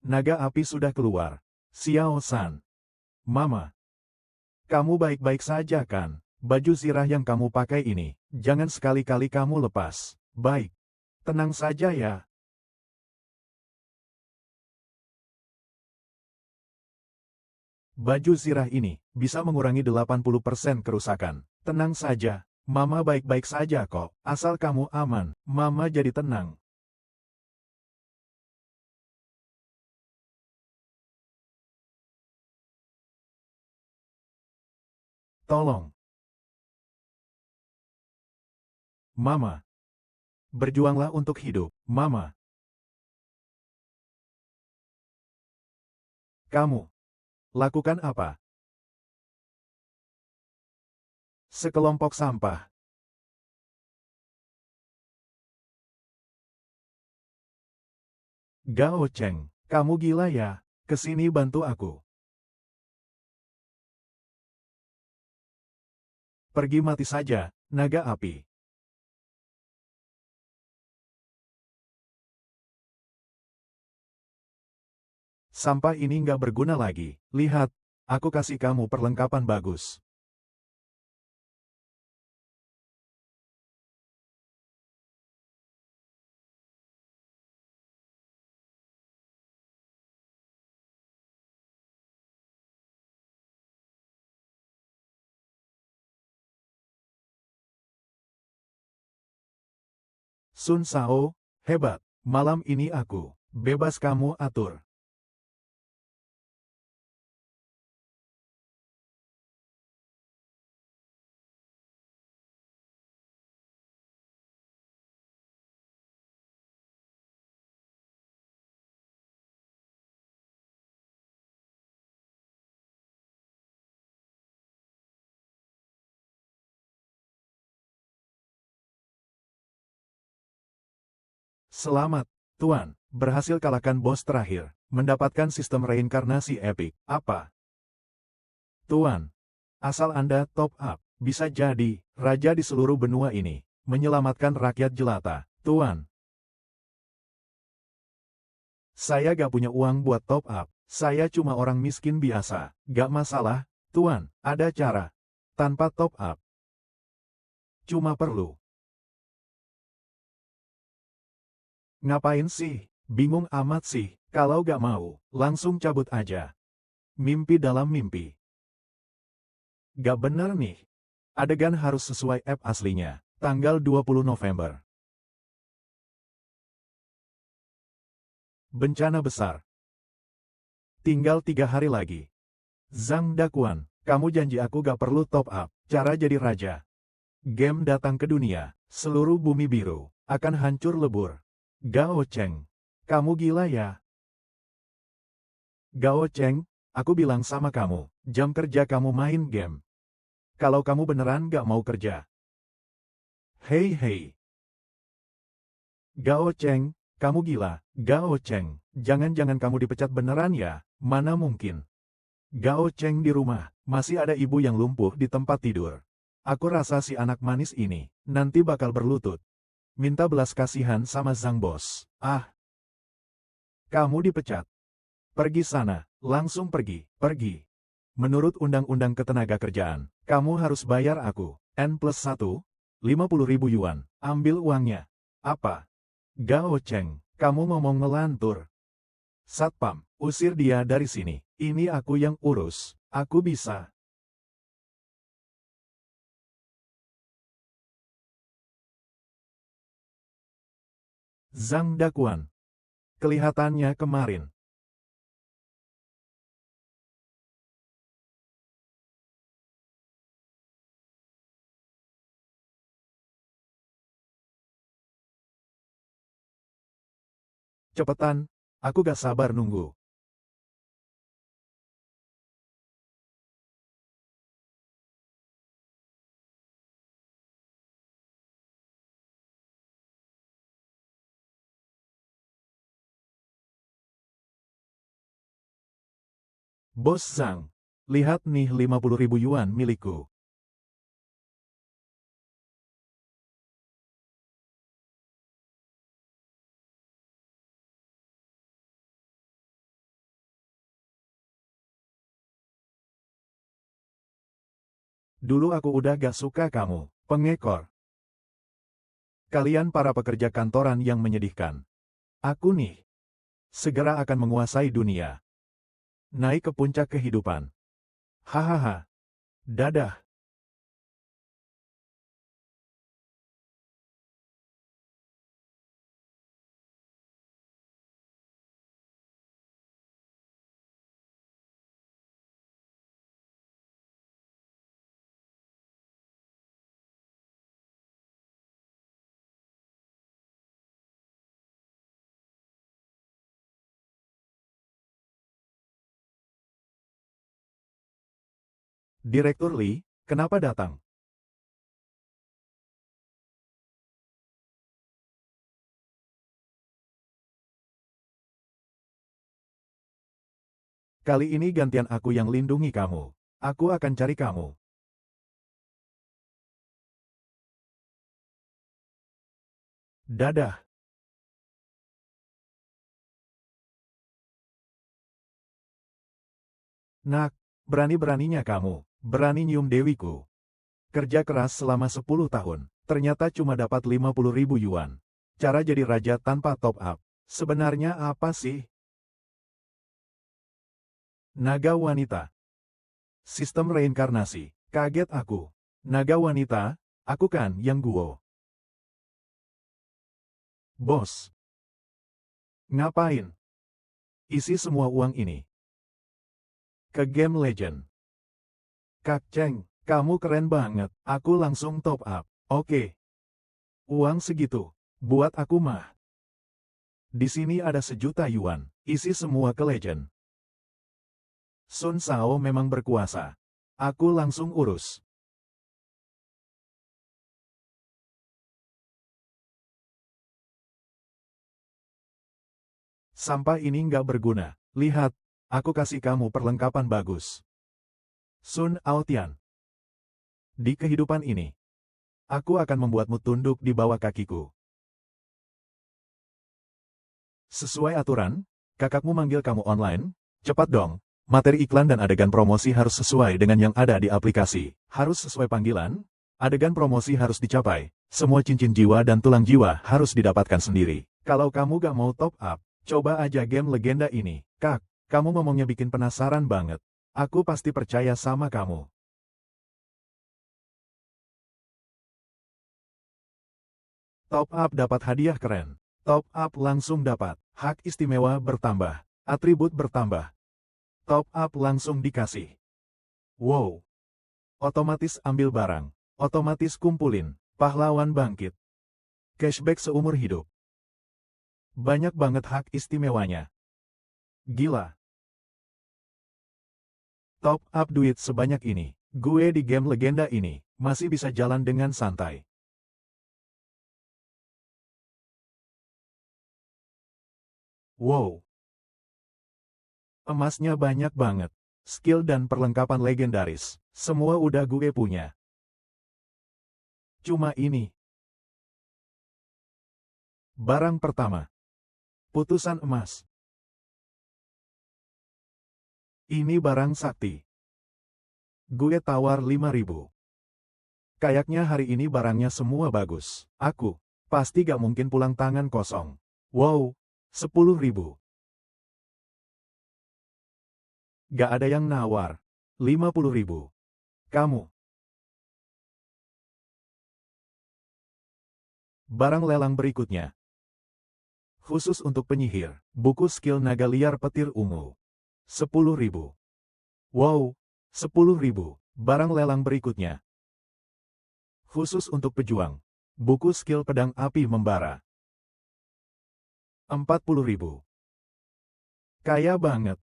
naga api sudah keluar. Xiao-san. Mama. Kamu baik-baik saja kan? Baju zirah yang kamu pakai ini, jangan sekali-kali kamu lepas. Baik. Tenang saja ya. Baju zirah ini, bisa mengurangi 80% kerusakan. Tenang saja. Mama baik-baik saja kok. Asal kamu aman, Mama jadi tenang. Tolong. Mama. Berjuanglah untuk hidup, Mama. Kamu. Lakukan apa? Sekelompok sampah. Gao Cheng, kamu gila ya? Kesini bantu aku. Pergi mati saja, naga api. Sampah ini nggak berguna lagi. Lihat, aku kasih kamu perlengkapan bagus. Sun Shao, hebat. Malam ini aku, bebas kamu atur. Selamat, Tuan. Berhasil kalahkan bos terakhir. Mendapatkan sistem reinkarnasi epik. Apa? Tuan. Asal Anda top up. Bisa jadi, raja di seluruh benua ini. Menyelamatkan rakyat jelata. Tuan. Saya gak punya uang buat top up. Saya cuma orang miskin biasa. Gak masalah, Tuan. Ada cara. Tanpa top up. Cuma perlu. Ngapain sih? Bingung amat sih. Kalau gak mau, langsung cabut aja. Mimpi dalam mimpi. Gak bener nih. Adegan harus sesuai app aslinya. Tanggal 20 November. Bencana besar. Tinggal 3 hari lagi. Zhang Dakuan, kamu janji aku gak perlu top up. Cara jadi raja. Game datang ke dunia. Seluruh bumi biru. Akan hancur lebur. Gao Cheng. Kamu gila ya? Gao Cheng, aku bilang sama kamu. Jam kerja kamu main game. Kalau kamu beneran gak mau kerja. Hei hei. Gao Cheng, kamu gila. Gao Cheng, jangan-jangan kamu dipecat beneran ya? Mana mungkin. Gao Cheng di rumah, masih ada ibu yang lumpuh di tempat tidur. Aku rasa si anak manis ini, nanti bakal berlutut. Minta belas kasihan sama Zhang Bos. Ah. Kamu dipecat. Pergi sana, langsung pergi, pergi. Menurut Undang-Undang Ketenagakerjaan, kamu harus bayar aku, N+1, 50.000 yuan, ambil uangnya. Apa? Gao Cheng, kamu ngomong ngelantur. Satpam, usir dia dari sini. Ini aku yang urus. Aku bisa. Zhang Dakuan. Kelihatannya kemarin. Cepetan, aku gak sabar nunggu. Bos Zhang, lihat nih 50.000 yuan milikku. Dulu aku udah gak suka kamu, pengekor. Kalian para pekerja kantoran yang menyedihkan. Aku nih, segera akan menguasai dunia. Naik ke puncak kehidupan. Hahaha. Dadah. Direktur Lee, kenapa datang? Kali ini gantian aku yang lindungi kamu. Aku akan cari kamu. Dadah. Nak, berani-beraninya kamu, berani nyium dewiku. Kerja keras selama 10 tahun, ternyata cuma dapat 50.000 yuan. Cara jadi raja tanpa top up. Sebenarnya apa sih? Naga wanita. Sistem reinkarnasi. Kaget aku. Naga wanita, aku kan yang Guo. Bos. Ngapain? Isi semua uang ini ke game Legend. Kak Cheng, kamu keren banget. Aku langsung top up. Oke. Uang segitu. Buat aku mah. Di sini ada 1.000.000 yuan. Isi semua ke Legend. Sun Shao memang berkuasa. Aku langsung urus. Sampah ini nggak berguna. Lihat, aku kasih kamu perlengkapan bagus. Sun Aotian. Di kehidupan ini, aku akan membuatmu tunduk di bawah kakiku. Sesuai aturan, kakakmu manggil kamu online, cepat dong. Materi iklan dan adegan promosi harus sesuai dengan yang ada di aplikasi. Harus sesuai panggilan, adegan promosi harus dicapai. Semua cincin jiwa dan tulang jiwa harus didapatkan sendiri. Kalau kamu gak mau top up, coba aja game legenda ini. Kak, kamu ngomongnya bikin penasaran banget. Aku pasti percaya sama kamu. Top up dapat hadiah keren. Top up langsung dapat. Hak istimewa bertambah. Atribut bertambah. Top up langsung dikasih. Wow. Otomatis ambil barang. Otomatis kumpulin. Pahlawan bangkit. Cashback seumur hidup. Banyak banget hak istimewanya. Gila. Top up duit sebanyak ini. Gue di game legenda ini, masih bisa jalan dengan santai. Wow. Emasnya banyak banget. Skill dan perlengkapan legendaris. Semua udah gue punya. Cuma ini. Barang pertama. Putusan emas. Ini barang sakti. Gue tawar 5.000. Kayaknya hari ini barangnya semua bagus. Aku pasti gak mungkin pulang tangan kosong. Wow, 10.000. Gak ada yang nawar. 50.000. Kamu. Barang lelang berikutnya. Khusus untuk penyihir, buku skill naga liar petir ungu. 10.000. Wow, 10.000. Barang lelang berikutnya. Khusus untuk pejuang, buku skill pedang api membara. 40.000. Kaya banget.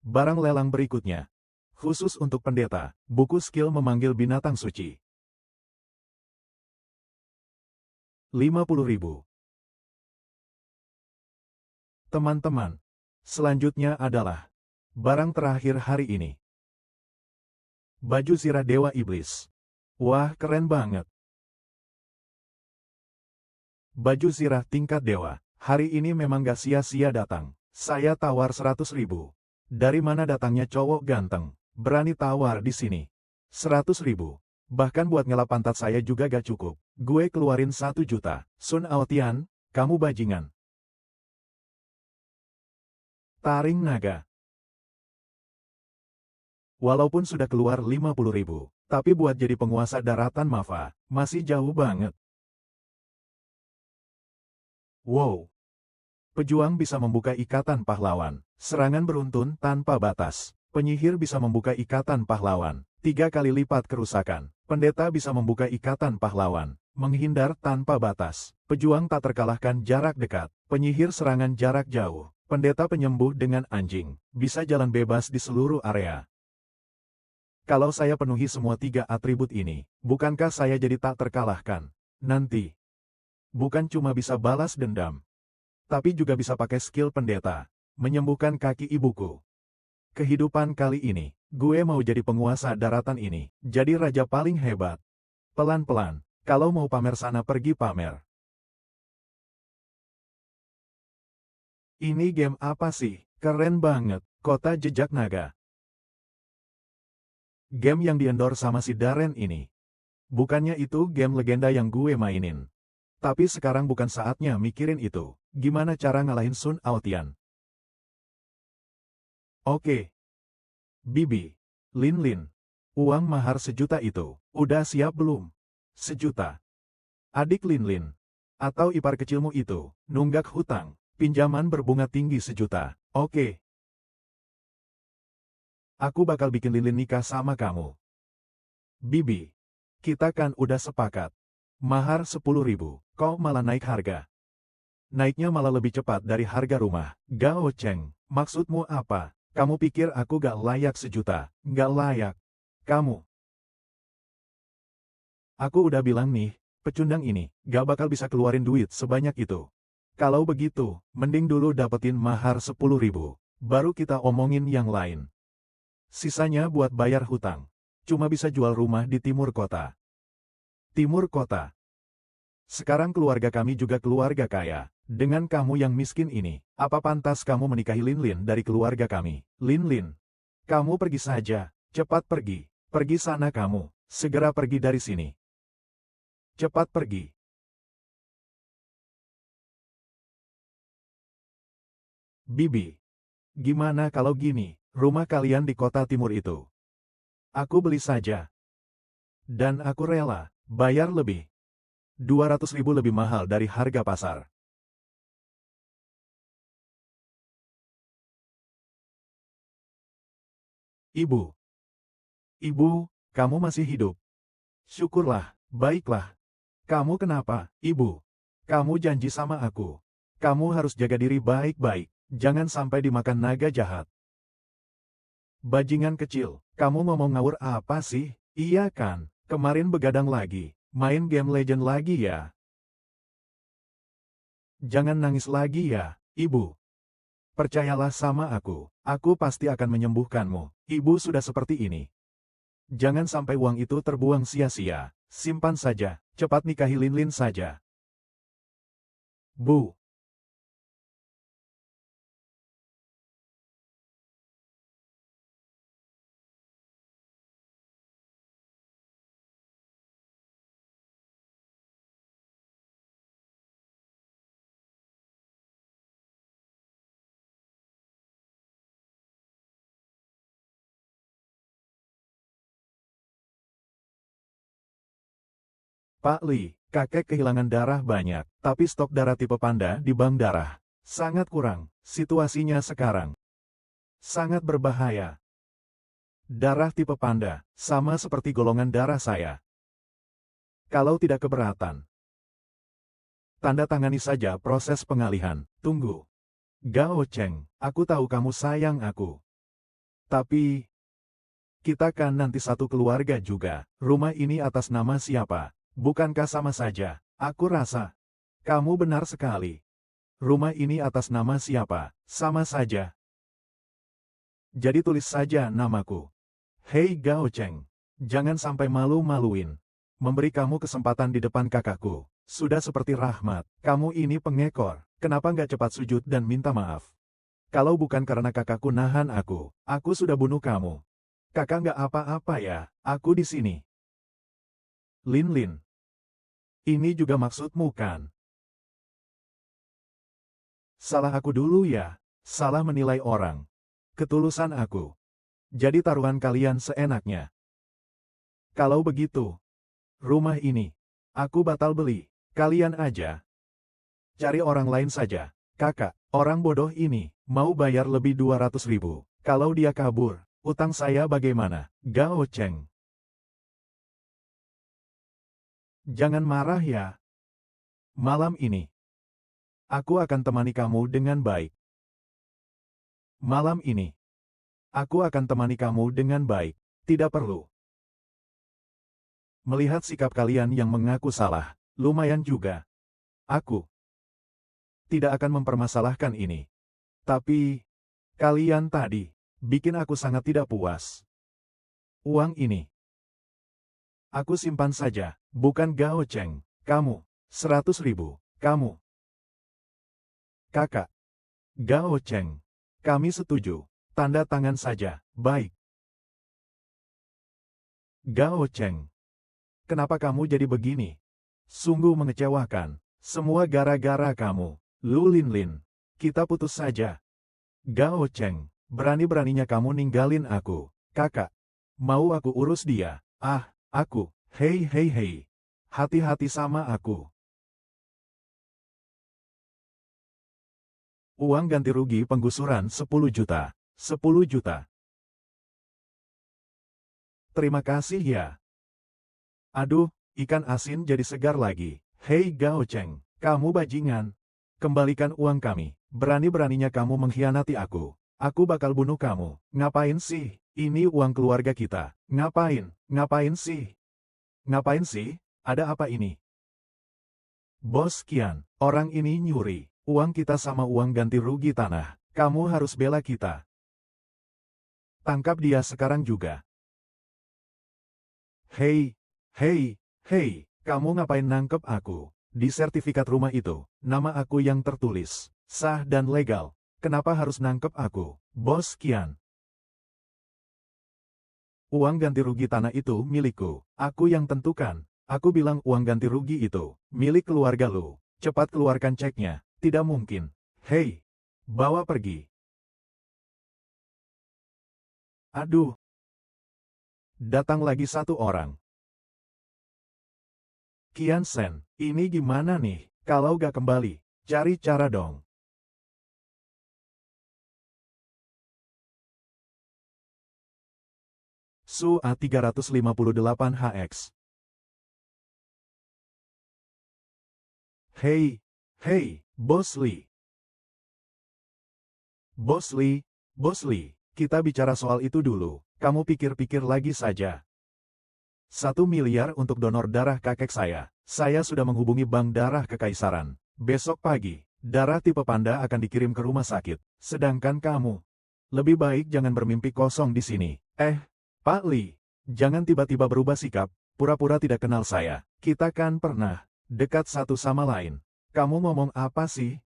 Barang lelang berikutnya. Khusus untuk pendeta, buku skill memanggil binatang suci. 50.000. Teman-teman, selanjutnya adalah barang terakhir hari ini. Baju zirah Dewa Iblis. Wah, keren banget. Baju zirah tingkat dewa. Hari ini memang gak sia-sia datang. Saya tawar 100.000. Dari mana datangnya cowok ganteng? Berani tawar di sini. 100.000. Bahkan buat ngelap pantat saya juga gak cukup. Gue keluarin 1 juta. Sun Aotian, kamu bajingan. Taring naga. Walaupun sudah keluar 50.000, tapi buat jadi penguasa daratan Mafa, masih jauh banget. Wow. Pejuang bisa membuka ikatan pahlawan. Serangan beruntun tanpa batas. Penyihir bisa membuka ikatan pahlawan. 3 kali lipat kerusakan. Pendeta bisa membuka ikatan pahlawan. Menghindar tanpa batas. Pejuang tak terkalahkan jarak dekat. Penyihir serangan jarak jauh. Pendeta penyembuh dengan anjing. Bisa jalan bebas di seluruh area. Kalau saya penuhi semua 3 atribut ini, bukankah saya jadi tak terkalahkan? Nanti. Bukan cuma bisa balas dendam, tapi juga bisa pakai skill pendeta. Menyembuhkan kaki ibuku. Kehidupan kali ini, gue mau jadi penguasa daratan ini. Jadi raja paling hebat. Pelan-pelan, kalau mau pamer sana pergi pamer. Ini game apa sih? Keren banget, Kota Jejak Naga. Game yang diendorse sama si Darren ini. Bukannya itu game legenda yang gue mainin. Tapi sekarang bukan saatnya mikirin itu. Gimana cara ngalahin Sun Aotian? Oke. Bibi. Lin. Uang mahar 1 juta itu, udah siap belum? 1 juta. Adik Lin. Atau ipar kecilmu itu, nunggak hutang. Pinjaman berbunga tinggi 1 juta. Oke. Aku bakal bikin Lin nikah sama kamu. Bibi. Kita kan udah sepakat. Mahar 10.000, kok malah naik harga? Naiknya malah lebih cepat dari harga rumah. Gao Cheng, maksudmu apa? Kamu pikir aku gak layak 1 juta? Gak layak. Kamu. Aku udah bilang nih, pecundang ini, gak bakal bisa keluarin duit sebanyak itu. Kalau begitu, mending dulu dapetin mahar 10.000, baru kita omongin yang lain. Sisanya buat bayar hutang. Cuma bisa jual rumah di timur kota. Timur kota. Sekarang keluarga kami juga keluarga kaya. Dengan kamu yang miskin ini, apa pantas kamu menikahi Lin dari keluarga kami? Lin, kamu pergi saja, cepat pergi. Pergi sana kamu, segera pergi dari sini. Cepat pergi. Bibi, gimana kalau gini, rumah kalian di kota timur itu? Aku beli saja. Dan aku rela, bayar lebih. 200.000 lebih mahal dari harga pasar. Ibu, kamu masih hidup. Syukurlah, baiklah. Kamu kenapa, Ibu? Kamu janji sama aku. Kamu harus jaga diri baik-baik, jangan sampai dimakan naga jahat. Bajingan kecil, kamu ngomong ngawur apa sih? Iya kan, kemarin begadang lagi, main game Legend lagi ya. Jangan nangis lagi ya, Ibu. Percayalah sama aku pasti akan menyembuhkanmu. Ibu sudah seperti ini. Jangan sampai uang itu terbuang sia-sia. Simpan saja, cepat nikahi Lin saja. Bu. Pak Li, kakek kehilangan darah banyak, tapi stok darah tipe panda di bank darah sangat kurang. Situasinya sekarang sangat berbahaya. Darah tipe panda, sama seperti golongan darah saya. Kalau tidak keberatan, tanda tangani saja proses pengalihan. Tunggu. Gao Cheng, aku tahu kamu sayang aku. Tapi, kita kan nanti satu keluarga juga. Rumah ini atas nama siapa? Bukankah sama saja? Aku rasa. Kamu benar sekali. Rumah ini atas nama siapa? Sama saja. Jadi tulis saja namaku. Hei Gao Cheng. Jangan sampai malu-maluin. Memberi kamu kesempatan di depan kakakku. Sudah seperti rahmat. Kamu ini pengekor. Kenapa nggak cepat sujud dan minta maaf? Kalau bukan karena kakakku nahan aku sudah bunuh kamu. Kakak nggak apa-apa ya, aku di sini. Lin Lin. Ini juga maksudmu kan? Salah aku dulu ya, salah menilai orang. Ketulusan aku. Jadi taruhan kalian seenaknya. Kalau begitu, rumah ini, aku batal beli. Kalian aja. Cari orang lain saja. Kakak, orang bodoh ini, mau bayar lebih 200.000. Kalau dia kabur, utang saya bagaimana? Gao Cheng. Jangan marah ya. Malam ini, aku akan temani kamu dengan baik. Malam ini, aku akan temani kamu dengan baik. Tidak perlu. Melihat sikap kalian yang mengaku salah, lumayan juga. Aku tidak akan mempermasalahkan ini. Tapi, kalian tadi, bikin aku sangat tidak puas. Uang ini, aku simpan saja, bukan Gao Cheng. Kamu, 100.000, kamu. Kakak, Gao Cheng, kami setuju. Tanda tangan saja, baik. Gao Cheng, kenapa kamu jadi begini? Sungguh mengecewakan. Semua gara-gara kamu. Lu Lin Lin, kita putus saja. Gao Cheng, berani-beraninya kamu ninggalin aku. Kakak, mau aku urus dia? Ah, aku, hei hei hei. Hati-hati sama aku. Uang ganti rugi penggusuran 10 juta. 10 juta. Terima kasih ya. Aduh, ikan asin jadi segar lagi. Hei Gao Cheng, kamu bajingan. Kembalikan uang kami. Berani-beraninya kamu mengkhianati aku. Aku bakal bunuh kamu. Ngapain sih? Ini uang keluarga kita. Ngapain? Ngapain sih? Ngapain sih? Ada apa ini? Bos Kian, orang ini nyuri. Uang kita sama uang ganti rugi tanah. Kamu harus bela kita. Tangkap dia sekarang juga. Hei, hei, hei, kamu ngapain nangkep aku? Di sertifikat rumah itu, nama aku yang tertulis, sah dan legal. Kenapa harus nangkep aku? Bos Kian. Uang ganti rugi tanah itu milikku. Aku yang tentukan. Aku bilang uang ganti rugi itu milik keluarga lu. Cepat keluarkan ceknya. Tidak mungkin. Hei, bawa pergi. Aduh. Datang lagi satu orang. Kian Sen, ini gimana nih? Kalau gak kembali, cari cara dong. Su A358HX. Hei, hei, Bos Lee. Bos Lee, Bos Lee, kita bicara soal itu dulu. Kamu pikir-pikir lagi saja. 1 miliar untuk donor darah kakek saya. Saya sudah menghubungi bank darah kekaisaran. Besok pagi, darah tipe panda akan dikirim ke rumah sakit. Sedangkan kamu, lebih baik jangan bermimpi kosong di sini. Pak Lee, jangan tiba-tiba berubah sikap, pura-pura tidak kenal saya. Kita kan pernah dekat satu sama lain. Kamu ngomong apa sih?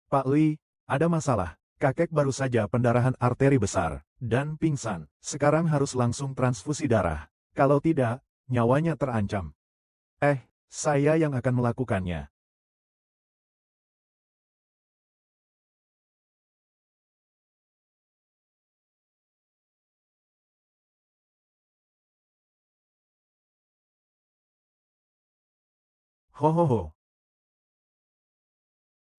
Pak Lee, ada masalah. Kakek baru saja pendarahan arteri besar dan pingsan. Sekarang harus langsung transfusi darah. Kalau tidak, nyawanya terancam. Saya yang akan melakukannya. Hohoho.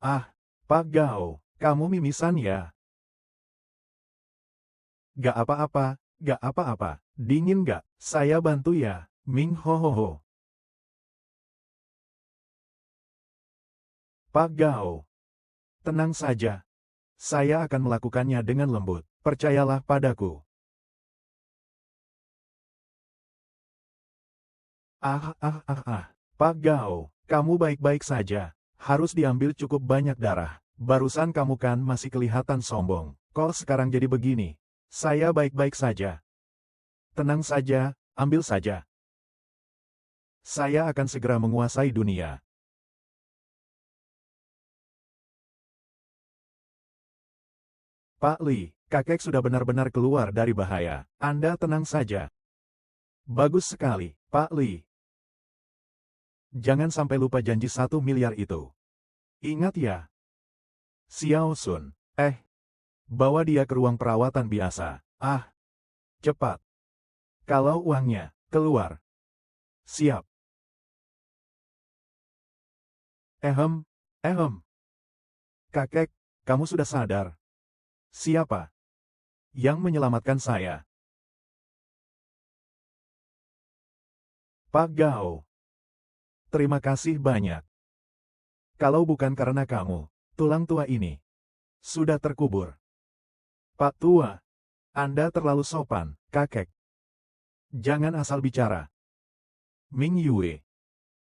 Ah, Pak Gao, kamu mimisan ya? Gak apa-apa, gak apa-apa. Dingin gak? Saya bantu ya, Ming hohoho. Pak Gao. Tenang saja. Saya akan melakukannya dengan lembut. Percayalah padaku. Pak Gao, kamu baik-baik saja. Harus diambil cukup banyak darah. Barusan kamu kan masih kelihatan sombong. Kok sekarang jadi begini? Saya baik-baik saja. Tenang saja, ambil saja. Saya akan segera menguasai dunia. Pak Lee, kakek sudah benar-benar keluar dari bahaya. Anda tenang saja. Bagus sekali, Pak Lee. Jangan sampai lupa janji 1 miliar itu. Ingat ya. Xiao Sun. Bawa dia ke ruang perawatan biasa. Cepat. Kalau uangnya, keluar. Siap. Ehem. Kakek, kamu sudah sadar. Siapa yang menyelamatkan saya? Pak Gao. Terima kasih banyak. Kalau bukan karena kamu, tulang tua ini sudah terkubur. Pak Tua, Anda terlalu sopan, kakek. Jangan asal bicara. Ming Yue.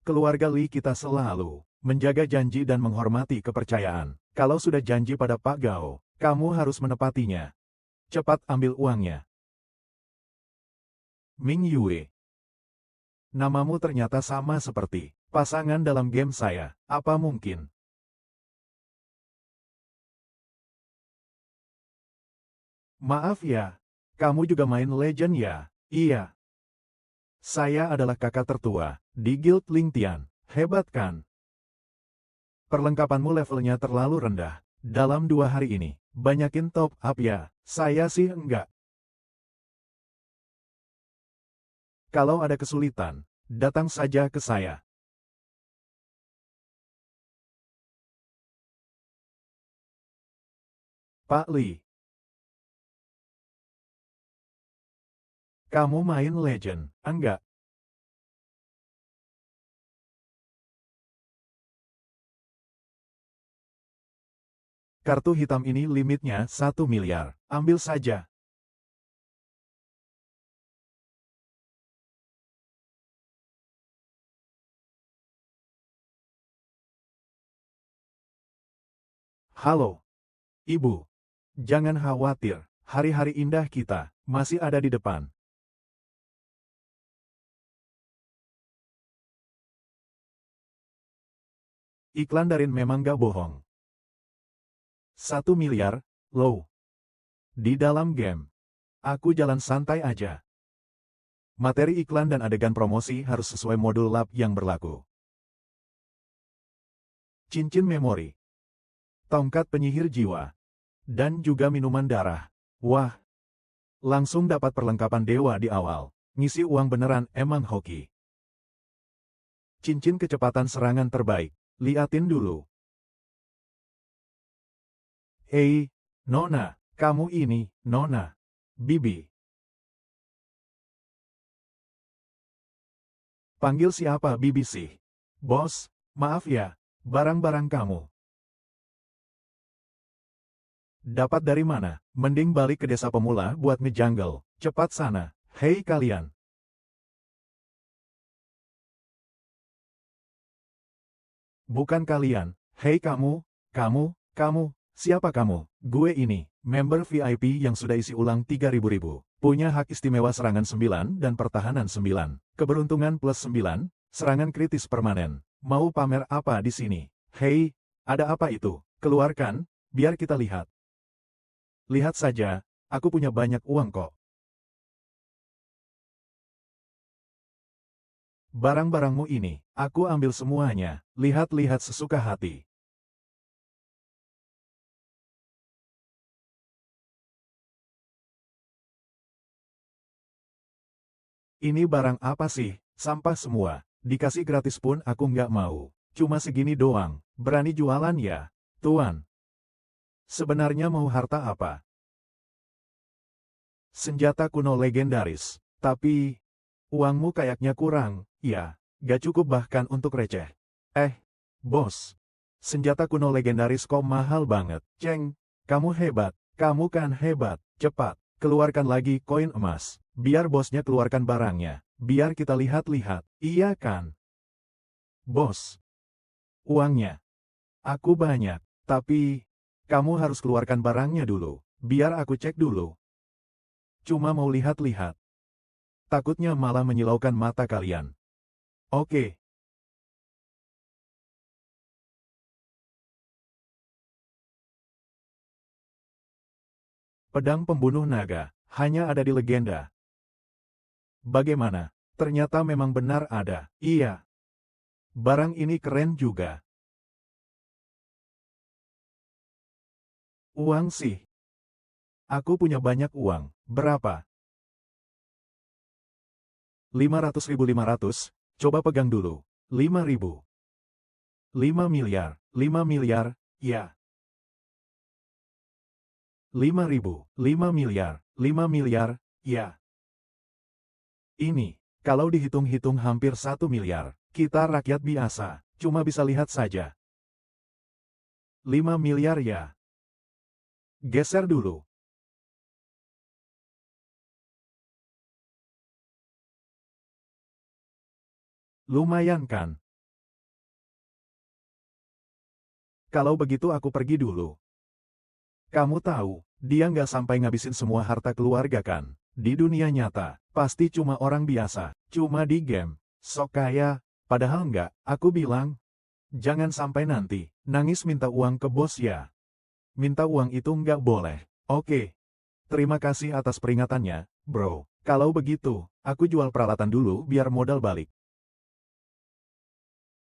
Keluarga Li kita selalu menjaga janji dan menghormati kepercayaan. Kalau sudah janji pada Pak Gao, kamu harus menepatinya. Cepat ambil uangnya. Ming Yue. Namamu ternyata sama seperti pasangan dalam game saya. Apa mungkin? Maaf ya, kamu juga main Legend ya? Iya. Saya adalah kakak tertua di Guild Lingtian. Hebat kan? Perlengkapanmu levelnya terlalu rendah. Dalam 2 hari ini, banyakin top up ya. Saya sih enggak. Kalau ada kesulitan, datang saja ke saya. Pak Li. Kamu main Legend, enggak? Kartu hitam ini limitnya 1 miliar. Ambil saja. Halo. Ibu. Jangan khawatir. Hari-hari indah kita masih ada di depan. Iklan Darin memang gak bohong. 1 miliar, low. Di dalam game. Aku jalan santai aja. Materi iklan dan adegan promosi harus sesuai modul lab yang berlaku. Cincin memori. Tongkat penyihir jiwa. Dan juga minuman darah. Wah. Langsung dapat perlengkapan dewa di awal. Ngisi uang beneran emang hoki. Cincin kecepatan serangan terbaik. Liatin dulu. Hei, Nona, kamu ini, Nona. Bibi. Panggil siapa Bibi sih? Bos, maaf ya, barang-barang kamu. Dapat dari mana? Mending balik ke desa pemula buat ngejungle. Cepat sana. Hei kalian. Bukan kalian. Hei kamu, siapa kamu? Gue ini, member VIP yang sudah isi ulang 3.000. Punya hak istimewa serangan 9 dan pertahanan 9. Keberuntungan plus 9, serangan kritis permanen. Mau pamer apa di sini? Hei, ada apa itu? Keluarkan, biar kita lihat. Lihat saja, aku punya banyak uang kok. Barang-barangmu ini, aku ambil semuanya. Lihat-lihat sesuka hati. Ini barang apa sih? Sampah semua. Dikasih gratis pun aku nggak mau. Cuma segini doang. Berani jualan ya? Tuan. Sebenarnya mau harta apa? Senjata kuno legendaris. Tapi, uangmu kayaknya kurang. Ya, gak cukup bahkan untuk receh. Bos. Senjata kuno legendaris kok mahal banget. Ceng, kamu hebat. Kamu kan hebat. Cepat, keluarkan lagi koin emas. Biar bosnya keluarkan barangnya. Biar kita lihat-lihat. Iya kan? Bos. Uangnya. Aku banyak. Tapi, kamu harus keluarkan barangnya dulu. Biar aku cek dulu. Cuma mau lihat-lihat. Takutnya malah menyilaukan mata kalian. Oke. Pedang pembunuh naga, hanya ada di legenda. Bagaimana? Ternyata memang benar ada. Iya. barang ini keren juga. Uang sih. Aku punya banyak uang. Berapa? 500.500. Coba pegang dulu. 5.000. 5 miliar. 5 miliar, ya. 5.000. 5 miliar. 5 miliar, ya. Ini, kalau dihitung-hitung hampir 1 miliar. Kita rakyat biasa, cuma bisa lihat saja. 5 miliar ya. Geser dulu. Lumayan kan? Kalau begitu aku pergi dulu. Kamu tahu, dia nggak sampai ngabisin semua harta keluarga kan? Di dunia nyata, pasti cuma orang biasa, cuma di game. Sok kaya, padahal nggak, aku bilang. Jangan sampai nanti, nangis minta uang ke bos ya. Minta uang itu nggak boleh. Oke. Terima kasih atas peringatannya, bro. Kalau begitu, aku jual peralatan dulu biar modal balik.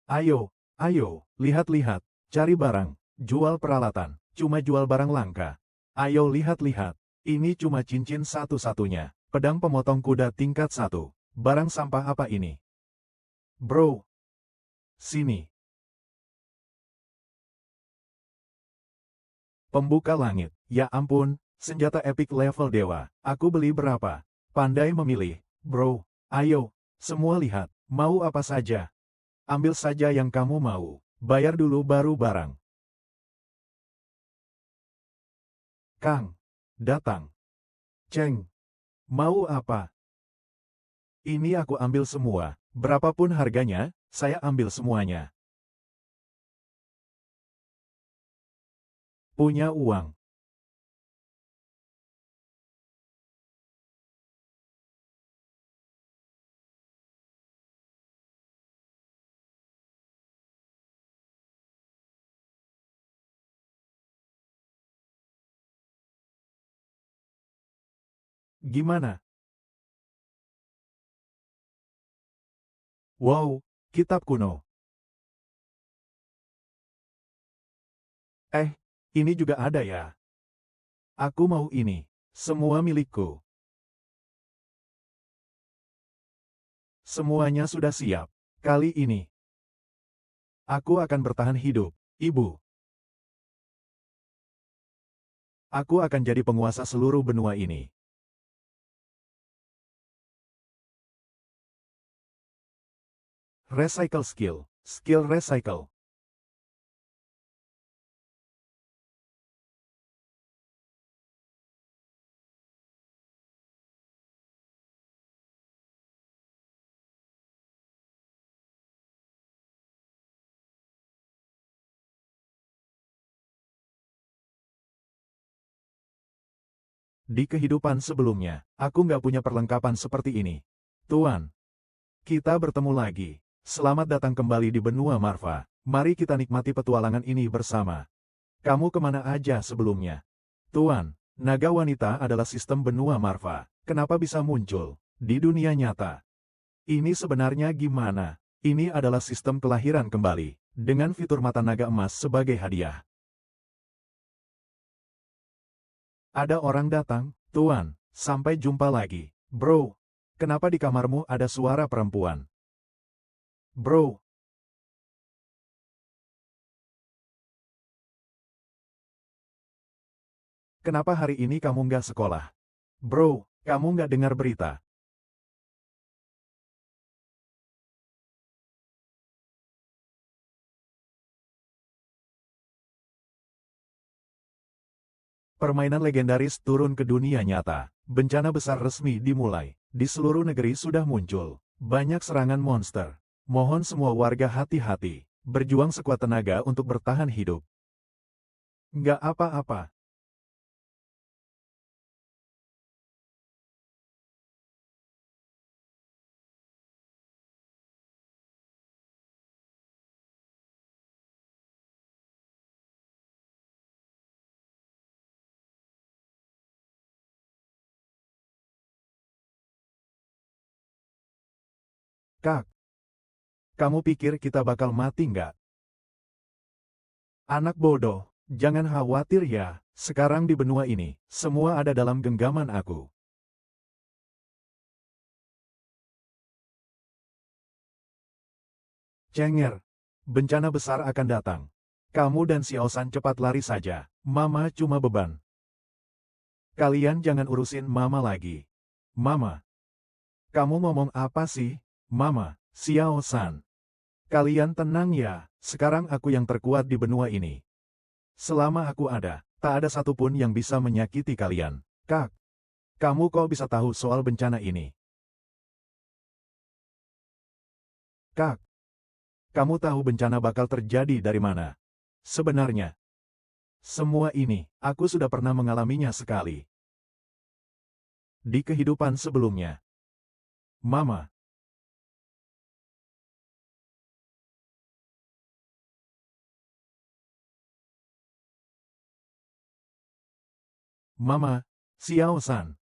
Ayo, ayo, lihat-lihat, cari barang, jual peralatan, cuma jual barang langka. Ayo lihat-lihat, ini cuma cincin satu-satunya, pedang pemotong kuda tingkat 1. Barang sampah apa ini? Bro, sini. Pembuka langit, ya ampun, senjata epic level dewa, aku beli berapa? Pandai memilih, bro, ayo, semua lihat, mau apa saja? Ambil saja yang kamu mau. Bayar dulu baru barang. Kang. Datang. Ceng. Mau apa? Ini aku ambil semua. Berapapun harganya, saya ambil semuanya. Punya uang. Gimana? Wow, kitab kuno. Eh, ini juga ada ya. Aku mau ini. Semua milikku. Semuanya sudah siap. Kali ini, aku akan bertahan hidup, Ibu. Aku akan jadi penguasa seluruh benua ini. Recycle skill. Skill recycle. Di kehidupan sebelumnya, aku nggak punya perlengkapan seperti ini. Tuan, kita bertemu lagi. Selamat datang kembali di benua Marva. Mari kita nikmati petualangan ini bersama. Kamu kemana aja sebelumnya? Tuan, naga wanita adalah sistem benua Marva. Kenapa bisa muncul di dunia nyata? Ini sebenarnya gimana? Ini adalah sistem kelahiran kembali, dengan fitur mata naga emas sebagai hadiah. Ada orang datang, Tuan, sampai jumpa lagi. Bro, kenapa di kamarmu ada suara perempuan? Bro, kenapa hari ini kamu nggak sekolah? Bro, kamu nggak dengar berita? Permainan legendaris turun ke dunia nyata. Bencana besar resmi dimulai. Di seluruh negeri sudah muncul banyak serangan monster. Mohon semua warga hati-hati. Berjuang sekuat tenaga untuk bertahan hidup. Nggak apa-apa. Kak, Kamu pikir kita bakal mati nggak? Anak bodoh, jangan khawatir ya. Sekarang di benua ini, semua ada dalam genggaman aku. Cenger. Bencana besar akan datang. Kamu dan si Osan cepat lari saja. Mama cuma beban. Kalian jangan urusin Mama lagi. Mama. Kamu ngomong apa sih? Mama, Xiao-san. Kalian tenang ya, sekarang aku yang terkuat di benua ini. Selama aku ada, tak ada satupun yang bisa menyakiti kalian. Kak, kamu kok bisa tahu soal bencana ini? Kak, kamu tahu bencana bakal terjadi dari mana? Sebenarnya, semua ini, aku sudah pernah mengalaminya sekali. Di kehidupan sebelumnya. Mama. Mama, Xiao-san.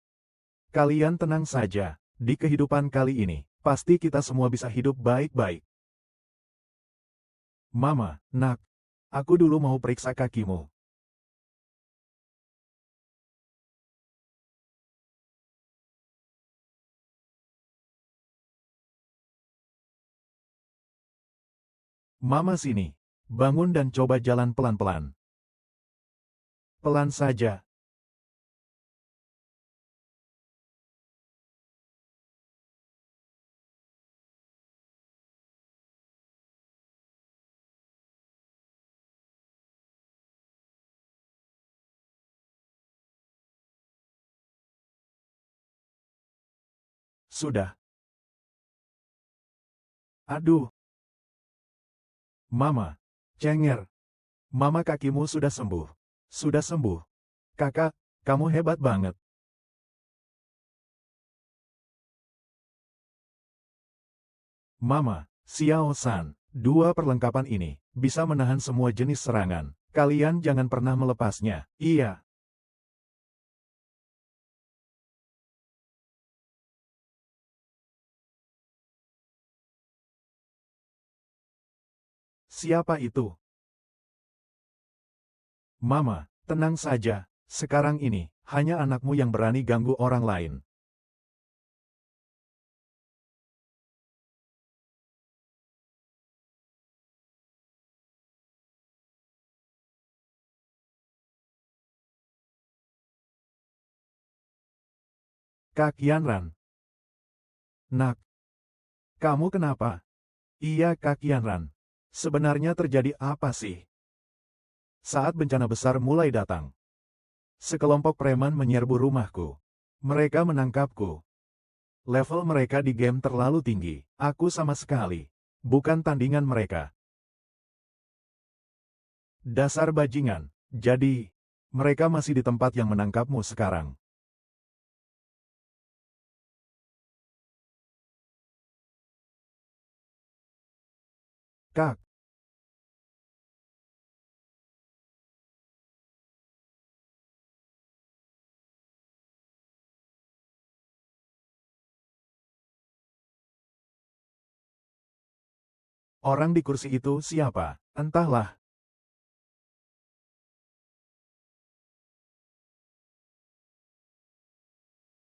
Kalian tenang saja, di kehidupan kali ini, pasti kita semua bisa hidup baik-baik. Mama, nak, aku dulu mau periksa kakimu. Mama sini, bangun dan coba jalan pelan-pelan. Pelan saja. Sudah. Aduh. Mama. Cenger. Mama kakimu sudah sembuh. Sudah sembuh. Kakak, kamu hebat banget. Mama, Xiao-san, dua perlengkapan ini bisa menahan semua jenis serangan. Kalian jangan pernah melepasnya. Iya. Siapa itu? Mama, tenang saja. Sekarang ini, hanya anakmu yang berani ganggu orang lain. Kak Yanran. Nak, kamu kenapa? Iya Kak Yanran. Sebenarnya terjadi apa sih? Saat bencana besar mulai datang, sekelompok preman menyerbu rumahku. Mereka menangkapku. Level mereka di game terlalu tinggi. Aku sama sekali bukan tandingan mereka. Dasar bajingan. Jadi, mereka masih di tempat yang menangkapmu sekarang. Kak, orang di kursi itu siapa? Entahlah.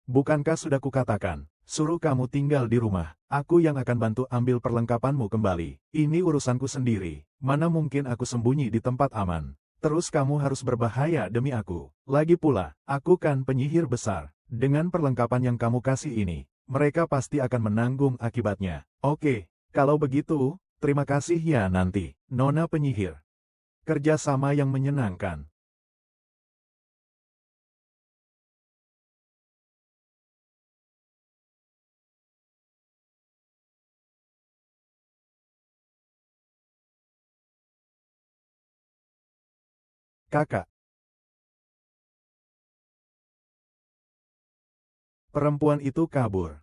Bukankah sudah kukatakan, suruh kamu tinggal di rumah, aku yang akan bantu ambil perlengkapanmu kembali. Ini urusanku sendiri, mana mungkin aku sembunyi di tempat aman. Terus kamu harus berbahaya demi aku. Lagi pula, aku kan penyihir besar. Dengan perlengkapan yang kamu kasih ini, mereka pasti akan menanggung akibatnya. Oke, kalau begitu, terima kasih ya nanti, Nona penyihir. Kerjasama yang menyenangkan. Kakak. Perempuan itu kabur.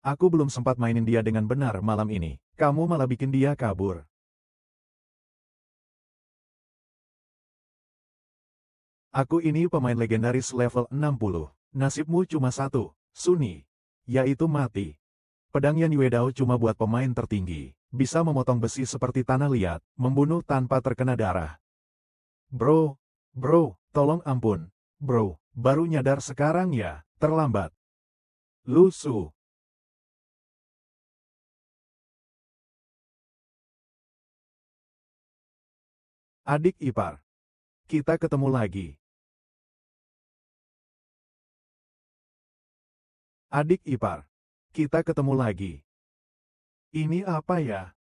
Aku belum sempat mainin dia dengan benar malam ini. Kamu malah bikin dia kabur. Aku ini pemain legendaris level 60. Nasibmu cuma satu, Sunny. Yaitu mati. Pedang Yan Yuedao cuma buat pemain tertinggi. Bisa memotong besi seperti tanah liat, membunuh tanpa terkena darah. Bro, tolong ampun. Bro, baru nyadar sekarang ya, terlambat. Lu Su. Adik ipar. Kita ketemu lagi. Adik ipar. Kita ketemu lagi. Ini apa ya?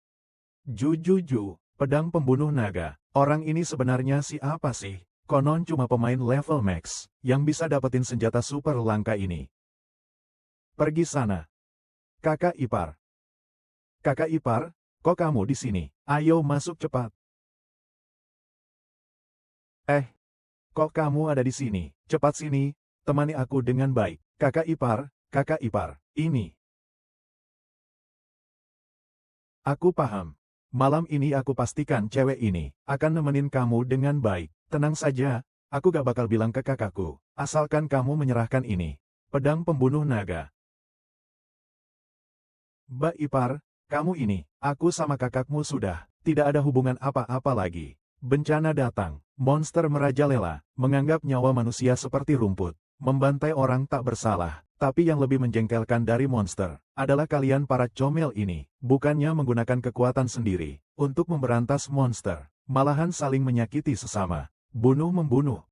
Jujuju, pedang pembunuh naga. Orang ini sebenarnya siapa sih? Konon cuma pemain level max, yang bisa dapetin senjata super langka ini. Pergi sana. Kakak ipar. Kakak ipar, kok kamu di sini? Ayo masuk cepat. Kok kamu ada di sini? Cepat sini, temani aku dengan baik. Kakak ipar, ini. Aku paham. Malam ini aku pastikan cewek ini akan nemenin kamu dengan baik. Tenang saja, aku gak bakal bilang ke kakakku, asalkan kamu menyerahkan ini. Pedang pembunuh naga. Mbak ipar, kamu ini, aku sama kakakmu sudah tidak ada hubungan apa-apa lagi. Bencana datang, monster merajalela, menganggap nyawa manusia seperti rumput, membantai orang tak bersalah. Tapi yang lebih menjengkelkan dari monster, adalah kalian para comel ini, bukannya menggunakan kekuatan sendiri, untuk memberantas monster, malahan saling menyakiti sesama, bunuh-membunuh.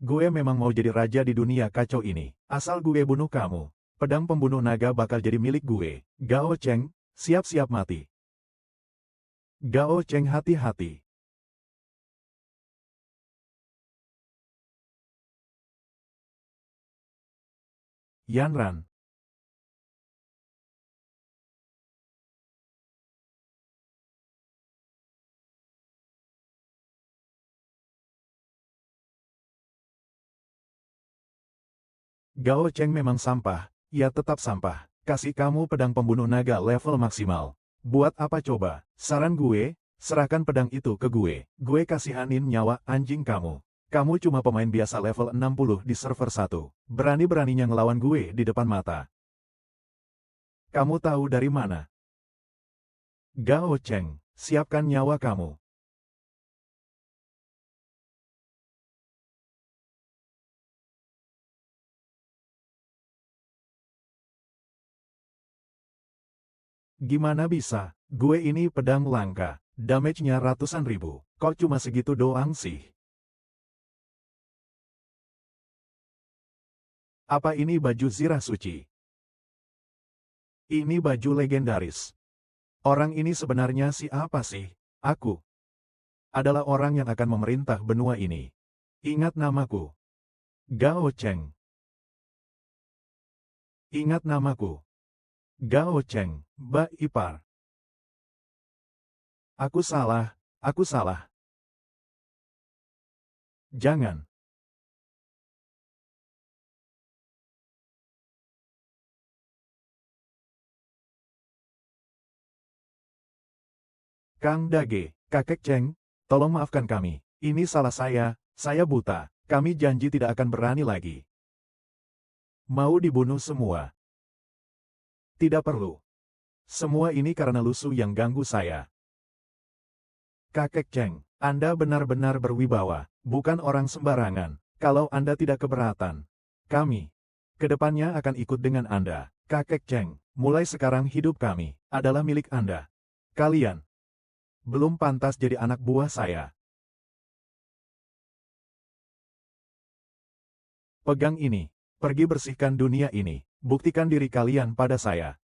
Gue memang mau jadi raja di dunia kacau ini, asal gue bunuh kamu. Pedang pembunuh naga bakal jadi milik gue. Gao Cheng, siap-siap mati. Gao Cheng hati-hati. Yanran. Gao Cheng memang sampah, ia tetap sampah. Kasih kamu pedang pembunuh naga level maksimal. Buat apa coba? Saran gue, serahkan pedang itu ke gue. Gue kasihanin nyawa anjing kamu. Kamu cuma pemain biasa level 60 di server 1. Berani-beraninya ngelawan gue di depan mata. Kamu tahu dari mana? Gao Cheng, siapkan nyawa kamu. Gimana bisa? Gue ini pedang langka. Damage-nya ratusan ribu. Kok cuma segitu doang sih? Apa ini baju zirah suci? Ini baju legendaris. Orang ini sebenarnya siapa sih? Aku adalah orang yang akan memerintah benua ini. Ingat namaku. Gao Cheng. Ingat namaku. Gao Cheng, Mbak Ipar. Aku salah, aku salah. Jangan. Kang Dage, Kakek Cheng, tolong maafkan kami. Ini salah saya buta. Kami janji tidak akan berani lagi. Mau dibunuh semua. Tidak perlu. Semua ini karena Lusu yang ganggu saya. Kakek Cheng, Anda benar-benar berwibawa, bukan orang sembarangan. Kalau Anda tidak keberatan, kami kedepannya akan ikut dengan Anda. Kakek Cheng, mulai sekarang hidup kami adalah milik Anda. Kalian belum pantas jadi anak buah saya. Pegang ini, pergi bersihkan dunia ini, buktikan diri kalian pada saya.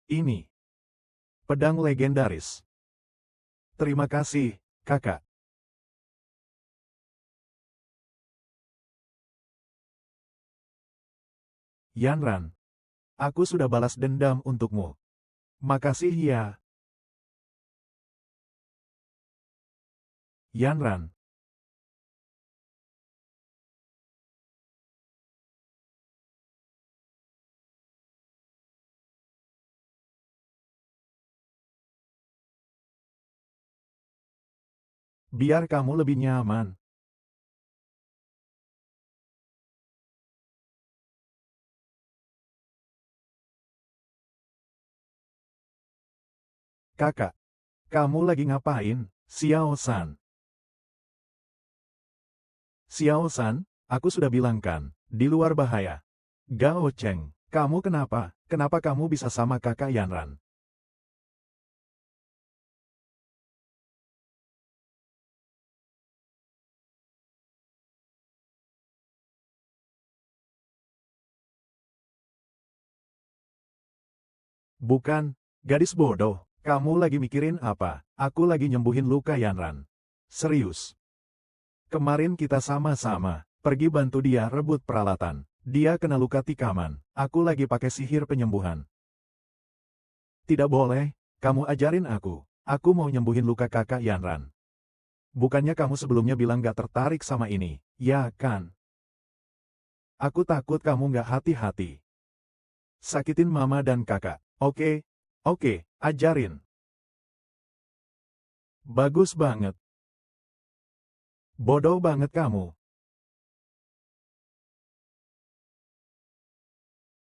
Ini pedang legendaris. Terima kasih, kakak. Yanran, aku sudah balas dendam untukmu. Makasih ya. Yanran. biar kamu lebih nyaman. Kakak, kamu lagi ngapain, Xiao-san? Xiao-san, aku sudah bilang kan, di luar bahaya. Gao Cheng, kamu kenapa? Kenapa kamu bisa sama kakak Yanran? Bukan, gadis bodoh, kamu lagi mikirin apa? Aku lagi nyembuhin luka Yanran. Serius. Kemarin kita sama-sama pergi bantu dia rebut peralatan. Dia kena luka tikaman. Aku lagi pakai sihir penyembuhan. Tidak boleh, kamu ajarin aku. Aku mau nyembuhin luka kakak Yanran. Bukannya kamu sebelumnya bilang gak tertarik sama ini, ya kan? Aku takut kamu gak hati-hati. Sakitin mama dan kakak. Oke, oke, ajarin. Bagus banget. Bodoh banget kamu.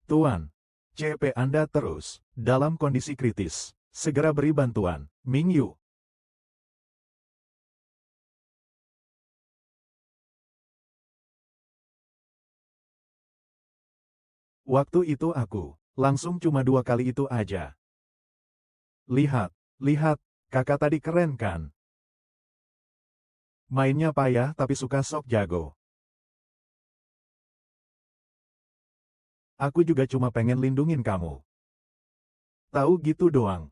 Tuan, CP Anda terus dalam kondisi kritis. Segera beri bantuan, Mingyu. Waktu itu aku langsung cuma 2 kali itu aja. Lihat, lihat, kakak tadi keren kan? Mainnya payah tapi suka sok jago. Aku juga cuma pengen lindungin kamu. Tahu gitu doang.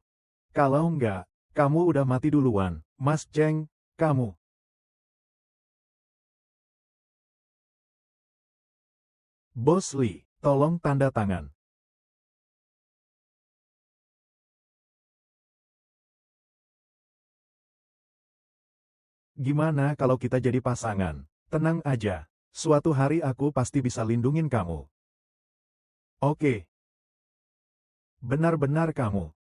Kalau enggak, kamu udah mati duluan, Mas Cheng, kamu. Bos Lee, tolong tanda tangan. Gimana kalau kita jadi pasangan? Tenang aja, suatu hari aku pasti bisa lindungin kamu. Oke, benar-benar kamu.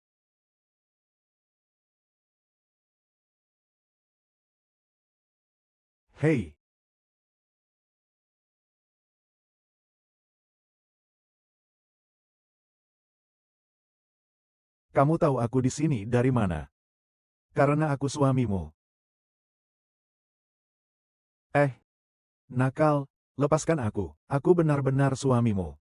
Hei, kamu tahu aku di sini dari mana? Karena aku suamimu. Eh, nakal, lepaskan aku. Aku benar-benar suamimu.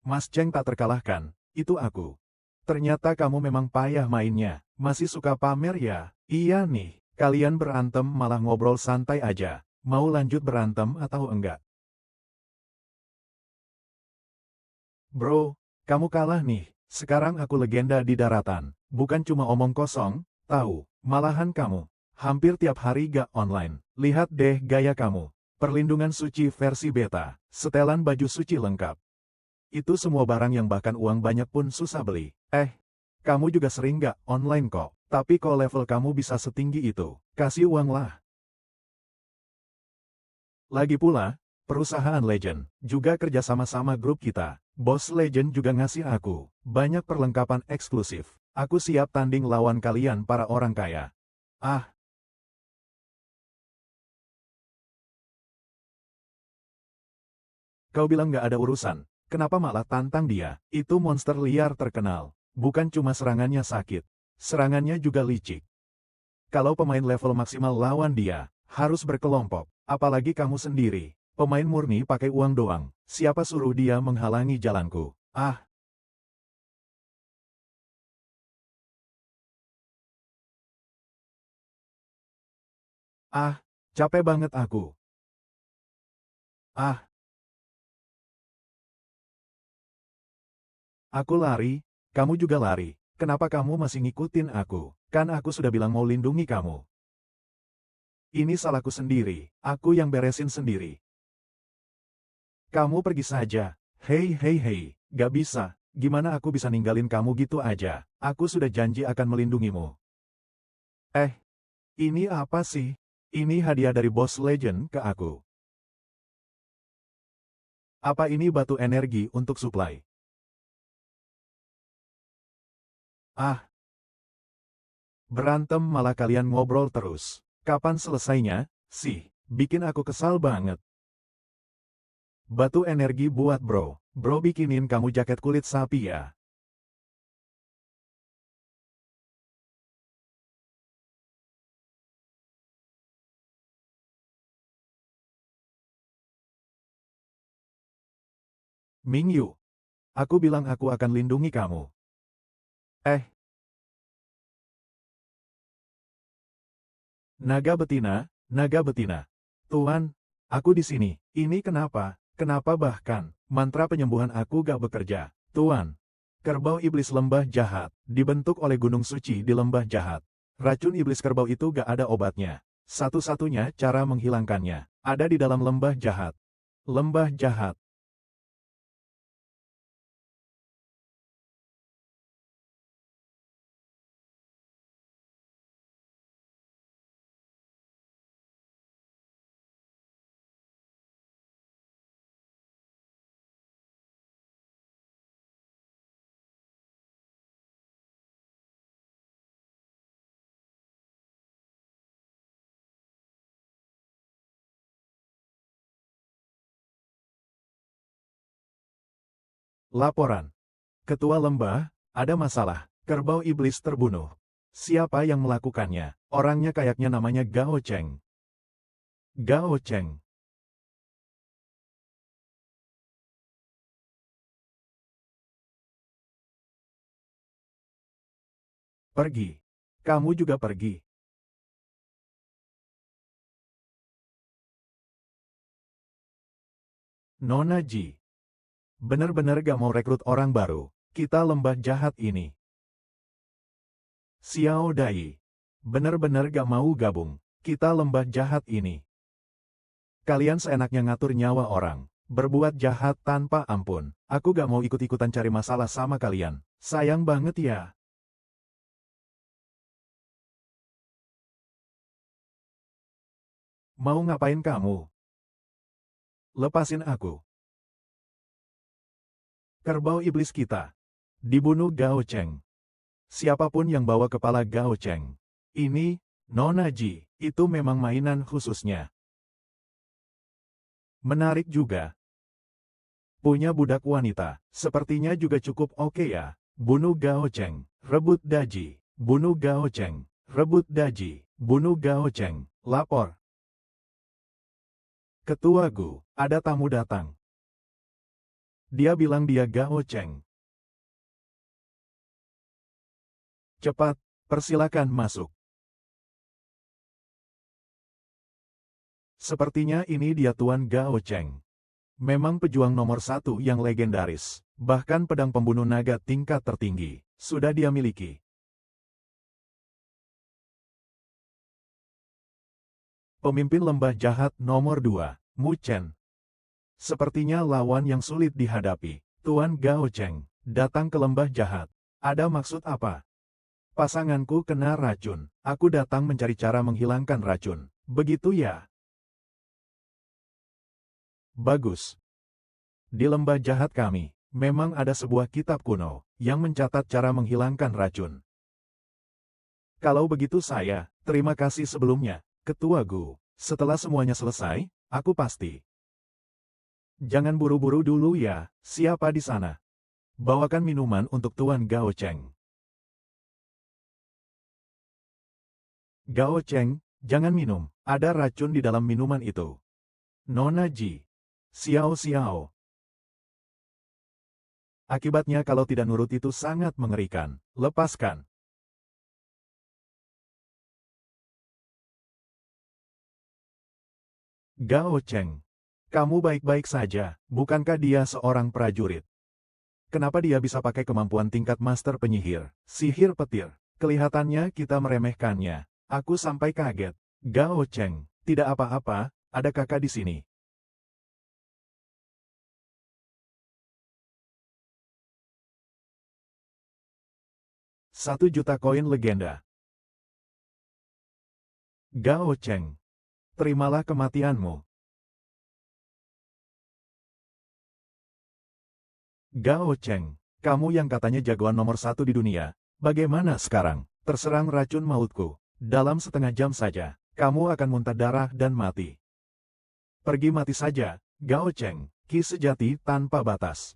Mas Cheng tak terkalahkan, itu aku. Ternyata kamu memang payah mainnya. Masih suka pamer ya? Iya nih, kalian berantem malah ngobrol santai aja. Mau lanjut berantem atau enggak? Bro, kamu kalah nih. Sekarang aku legenda di daratan. Bukan cuma omong kosong, tahu. Malahan kamu. Hampir tiap hari gak online. Lihat deh gaya kamu. Perlindungan suci versi beta. Setelan baju suci lengkap. Itu semua barang yang bahkan uang banyak pun susah beli. Kamu juga sering gak online kok. Tapi kok level kamu bisa setinggi itu? Kasih uang lah. Lagi pula, perusahaan Legend juga kerja sama-sama grup kita. Bos Legend juga ngasih aku banyak perlengkapan eksklusif. Aku siap tanding lawan kalian para orang kaya. Ah, kau bilang gak ada urusan. Kenapa malah tantang dia? Itu monster liar terkenal. Bukan cuma serangannya sakit. Serangannya juga licik. Kalau pemain level maksimal lawan dia, harus berkelompok. Apalagi kamu sendiri. Pemain murni pakai uang doang. Siapa suruh dia menghalangi jalanku? Ah, capek banget aku. Ah, aku lari, kamu juga lari. Kenapa kamu masih ngikutin aku? Kan aku sudah bilang mau lindungi kamu. Ini salahku sendiri. Aku yang beresin sendiri. Kamu pergi saja. Hei hei hei. Gak bisa. Gimana aku bisa ninggalin kamu gitu aja? Aku sudah janji akan melindungimu. Eh, ini apa sih? Ini hadiah dari Bos Legend ke aku. Apa ini batu energi untuk suplai? Ah, berantem malah kalian ngobrol terus. Kapan selesainya, sih? Bikin aku kesal banget. Batu energi buat bro. Bro bikinin kamu jaket kulit sapi ya. Mingyu. Aku bilang aku akan lindungi kamu. Eh. Naga betina, naga betina. Tuan, aku di sini. Ini kenapa? Kenapa bahkan, mantra penyembuhan aku gak bekerja? Tuan, kerbau iblis lembah jahat, dibentuk oleh gunung suci di lembah jahat. Racun iblis kerbau itu gak ada obatnya. Satu-satunya cara menghilangkannya, ada di dalam lembah jahat. Lembah jahat. Laporan. Ketua lembah, ada masalah. Kerbau iblis terbunuh. Siapa yang melakukannya? Orangnya kayaknya namanya Gao Cheng. Gao Cheng. Pergi. Kamu juga pergi. Nona Ji. Bener-bener gak mau rekrut orang baru. Kita lembah jahat ini. Xiao Dai. Bener-bener gak mau gabung. Kita lembah jahat ini. Kalian seenaknya ngatur nyawa orang. Berbuat jahat tanpa ampun. Aku gak mau ikut-ikutan cari masalah sama kalian. Sayang banget ya. Mau ngapain kamu? Lepasin aku. Kerbau iblis kita. Dibunuh Gao Cheng. Siapapun yang bawa kepala Gao Cheng. Ini, Nona Ji, itu memang mainan khususnya. Menarik juga. Punya budak wanita, sepertinya juga cukup oke ya. Bunuh Gao Cheng, rebut Daji. Bunuh Gao Cheng, rebut Daji. Bunuh Gao Cheng, lapor. Ketua Gu, ada tamu datang. Dia bilang dia Gao Cheng. Cepat, persilakan masuk. Sepertinya ini dia Tuan Gao Cheng. Memang pejuang nomor satu yang legendaris. Bahkan pedang pembunuh naga tingkat tertinggi, sudah dia miliki. Pemimpin lembah jahat nomor 2, Mu Chen. Sepertinya lawan yang sulit dihadapi. Tuan Gao Cheng, datang ke lembah jahat. Ada maksud apa? Pasanganku kena racun. Aku datang mencari cara menghilangkan racun. Begitu ya? Bagus. Di lembah jahat kami, memang ada sebuah kitab kuno, yang mencatat cara menghilangkan racun. Kalau begitu terima kasih sebelumnya, Ketua Gu. Setelah semuanya selesai, aku pasti. Jangan buru-buru dulu ya, siapa di sana? Bawakan minuman untuk Tuan Gao Cheng. Gao Cheng, jangan minum, ada racun di dalam minuman itu. Nona Ji. Xiao. Akibatnya kalau tidak nurut itu sangat mengerikan. Lepaskan. Gao Cheng. Kamu baik-baik saja, bukankah dia seorang prajurit? Kenapa dia bisa pakai kemampuan tingkat master penyihir, sihir petir? Kelihatannya kita meremehkannya. Aku sampai kaget. Gao Cheng, tidak apa-apa, ada kakak di sini. $1.000.000 koin legenda. Gao Cheng. Terimalah kematianmu. Gao Cheng, kamu yang katanya jagoan nomor 1 di dunia, bagaimana sekarang? Terserang racun mautku. Dalam setengah jam saja, kamu akan muntah darah dan mati. Pergi mati saja, Gao Cheng, ki sejati tanpa batas.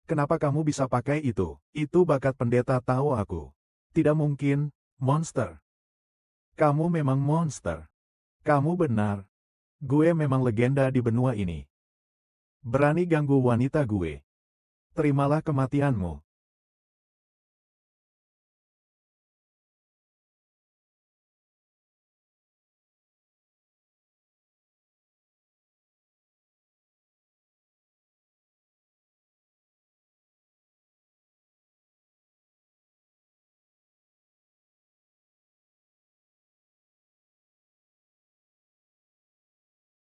Kenapa kamu bisa pakai itu? Itu bakat pendeta tahu aku. Tidak mungkin, monster. Kamu memang monster. Kamu benar. Gue memang legenda di benua ini. Berani ganggu wanita gue. Terimalah kematianmu.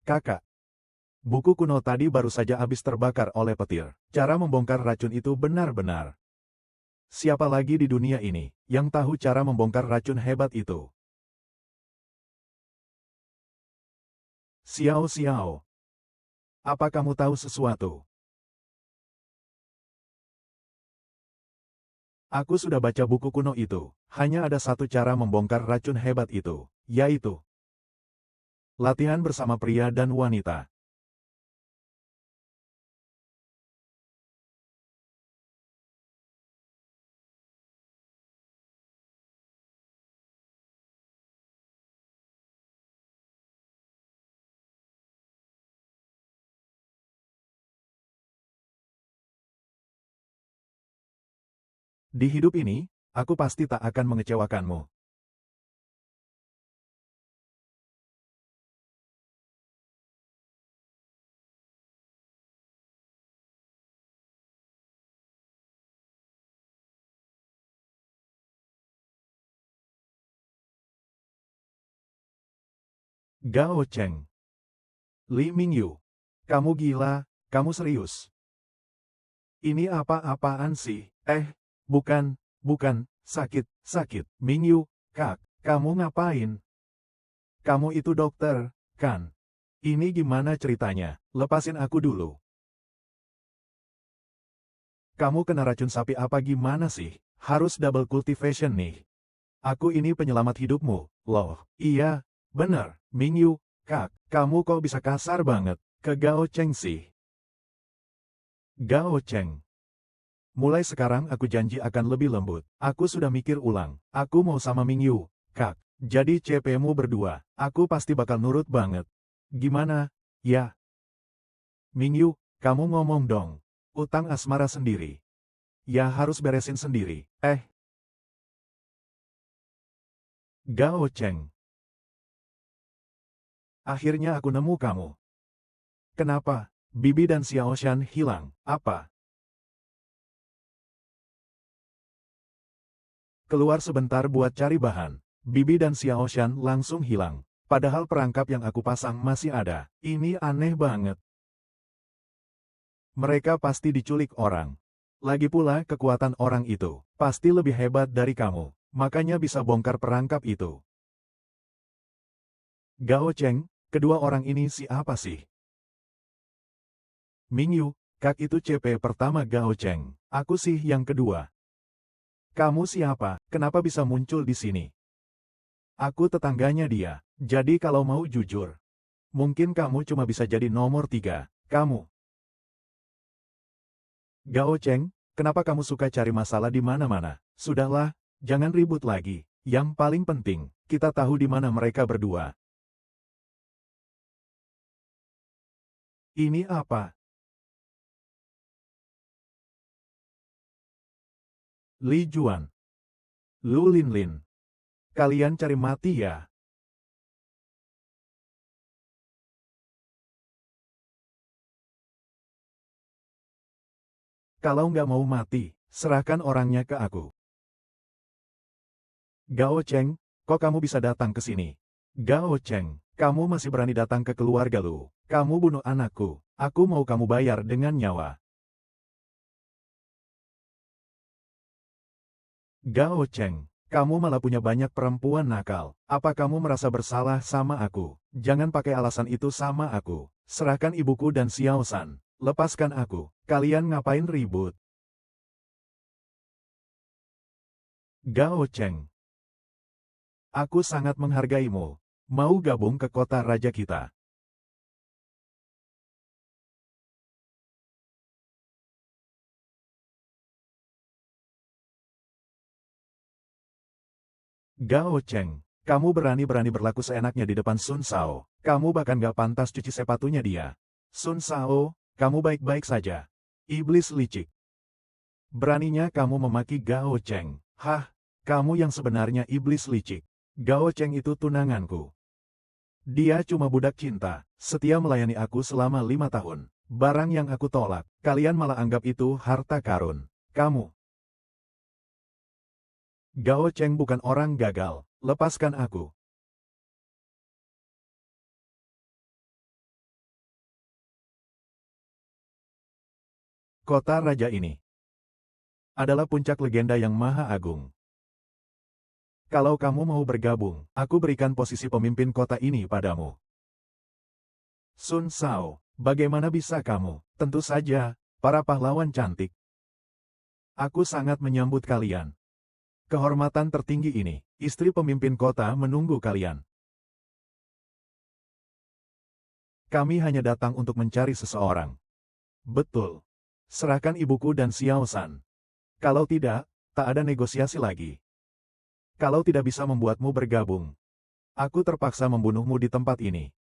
Kakak. Buku kuno tadi baru saja habis terbakar oleh petir. Cara membongkar racun itu benar-benar. Siapa lagi di dunia ini yang tahu cara membongkar racun hebat itu? Xiao Xiao. Apa kamu tahu sesuatu? Aku sudah baca buku kuno itu. Hanya ada satu cara membongkar racun hebat itu, yaitu latihan bersama pria dan wanita. Di hidup ini, aku pasti tak akan mengecewakanmu. Gao Cheng. Li Mingyu. Kamu gila, kamu serius. Ini apa-apaan sih? Bukan, sakit. Mingyu, Kak, kamu ngapain? Kamu itu dokter, kan? Ini gimana ceritanya? Lepasin aku dulu. Kamu kena racun sapi apa gimana sih? Harus double cultivation nih. Aku ini penyelamat hidupmu, loh. Iya, bener, Mingyu, Kak, kamu kok bisa kasar banget ke Gao Cheng sih? Gao Cheng. Mulai sekarang aku janji akan lebih lembut. Aku sudah mikir ulang. Aku mau sama Mingyu, Kak. Jadi CP-mu berdua. Aku pasti bakal nurut banget. Gimana? Ya. Mingyu, kamu ngomong dong. Utang asmara sendiri. Ya harus beresin sendiri. Gao Cheng. Akhirnya aku nemu kamu. Kenapa? Bibi dan Xiaoshan hilang. Apa? Keluar sebentar buat cari bahan. Bibi dan Xiaoshan langsung hilang. Padahal perangkap yang aku pasang masih ada. Ini aneh banget. Mereka pasti diculik orang. Lagi pula kekuatan orang itu pasti lebih hebat dari kamu. Makanya bisa bongkar perangkap itu. Gao Cheng, kedua orang ini siapa sih? Mingyu, Kak itu CP pertama Gao Cheng. Aku sih yang kedua. Kamu siapa? Kenapa bisa muncul di sini? Aku tetangganya dia. Jadi kalau mau jujur, mungkin kamu cuma bisa jadi nomor 3. Kamu. Gao Cheng, kenapa kamu suka cari masalah di mana-mana? Sudahlah, jangan ribut lagi. Yang paling penting, kita tahu di mana mereka berdua. Ini apa? Li Juan. Lu Linlin. Kalian cari mati ya? Kalau nggak mau mati, serahkan orangnya ke aku. Gao Cheng, kok kamu bisa datang ke sini? Gao Cheng, kamu masih berani datang ke keluarga lu. Kamu bunuh anakku. Aku mau kamu bayar dengan nyawa. Gao Cheng, kamu malah punya banyak perempuan nakal. Apa kamu merasa bersalah sama aku? Jangan pakai alasan itu sama aku. Serahkan ibuku dan Xiao San. Lepaskan aku. Kalian ngapain ribut? Gao Cheng. Aku sangat menghargaimu. Mau gabung ke kota raja kita? Gao Cheng, kamu berani-berani berlaku seenaknya di depan Sun Shao. Kamu bahkan gak pantas cuci sepatunya dia. Sun Shao, kamu baik-baik saja. Iblis licik. Beraninya kamu memaki Gao Cheng. Hah, kamu yang sebenarnya iblis licik. Gao Cheng itu tunanganku. Dia cuma budak cinta, setia melayani aku selama 5 tahun. Barang yang aku tolak, kalian malah anggap itu harta karun. Kamu. Gao Cheng bukan orang gagal, lepaskan aku. Kota raja ini adalah puncak legenda yang maha agung. Kalau kamu mau bergabung, aku berikan posisi pemimpin kota ini padamu. Sun Shao, bagaimana bisa kamu? Tentu saja, para pahlawan cantik. Aku sangat menyambut kalian. Kehormatan tertinggi ini, istri pemimpin kota menunggu kalian. Kami hanya datang untuk mencari seseorang. Betul. Serahkan ibuku dan Xiao San. Kalau tidak, tak ada negosiasi lagi. Kalau tidak bisa membuatmu bergabung, aku terpaksa membunuhmu di tempat ini.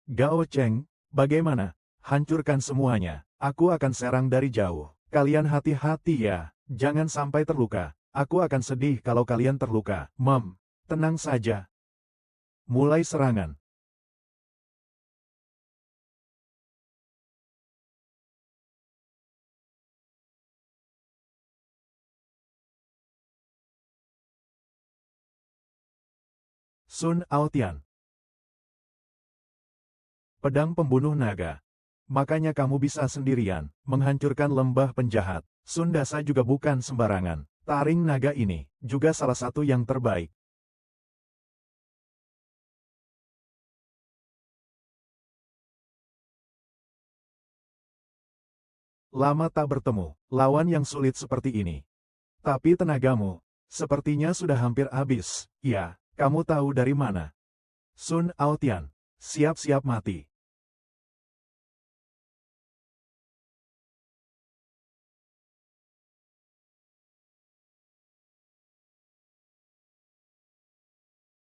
Gao Cheng, bagaimana? Hancurkan semuanya. Aku akan serang dari jauh. Kalian hati-hati ya, jangan sampai terluka. Aku akan sedih kalau kalian terluka. Tenang saja. Mulai serangan. Sun Aotian. Pedang pembunuh naga. Makanya kamu bisa sendirian, menghancurkan lembah penjahat. Sun Dasa juga bukan sembarangan. Taring naga ini, juga salah satu yang terbaik. Lama tak bertemu, lawan yang sulit seperti ini. Tapi tenagamu, sepertinya sudah hampir habis. Ya, kamu tahu dari mana? Sun Aotian, siap-siap mati.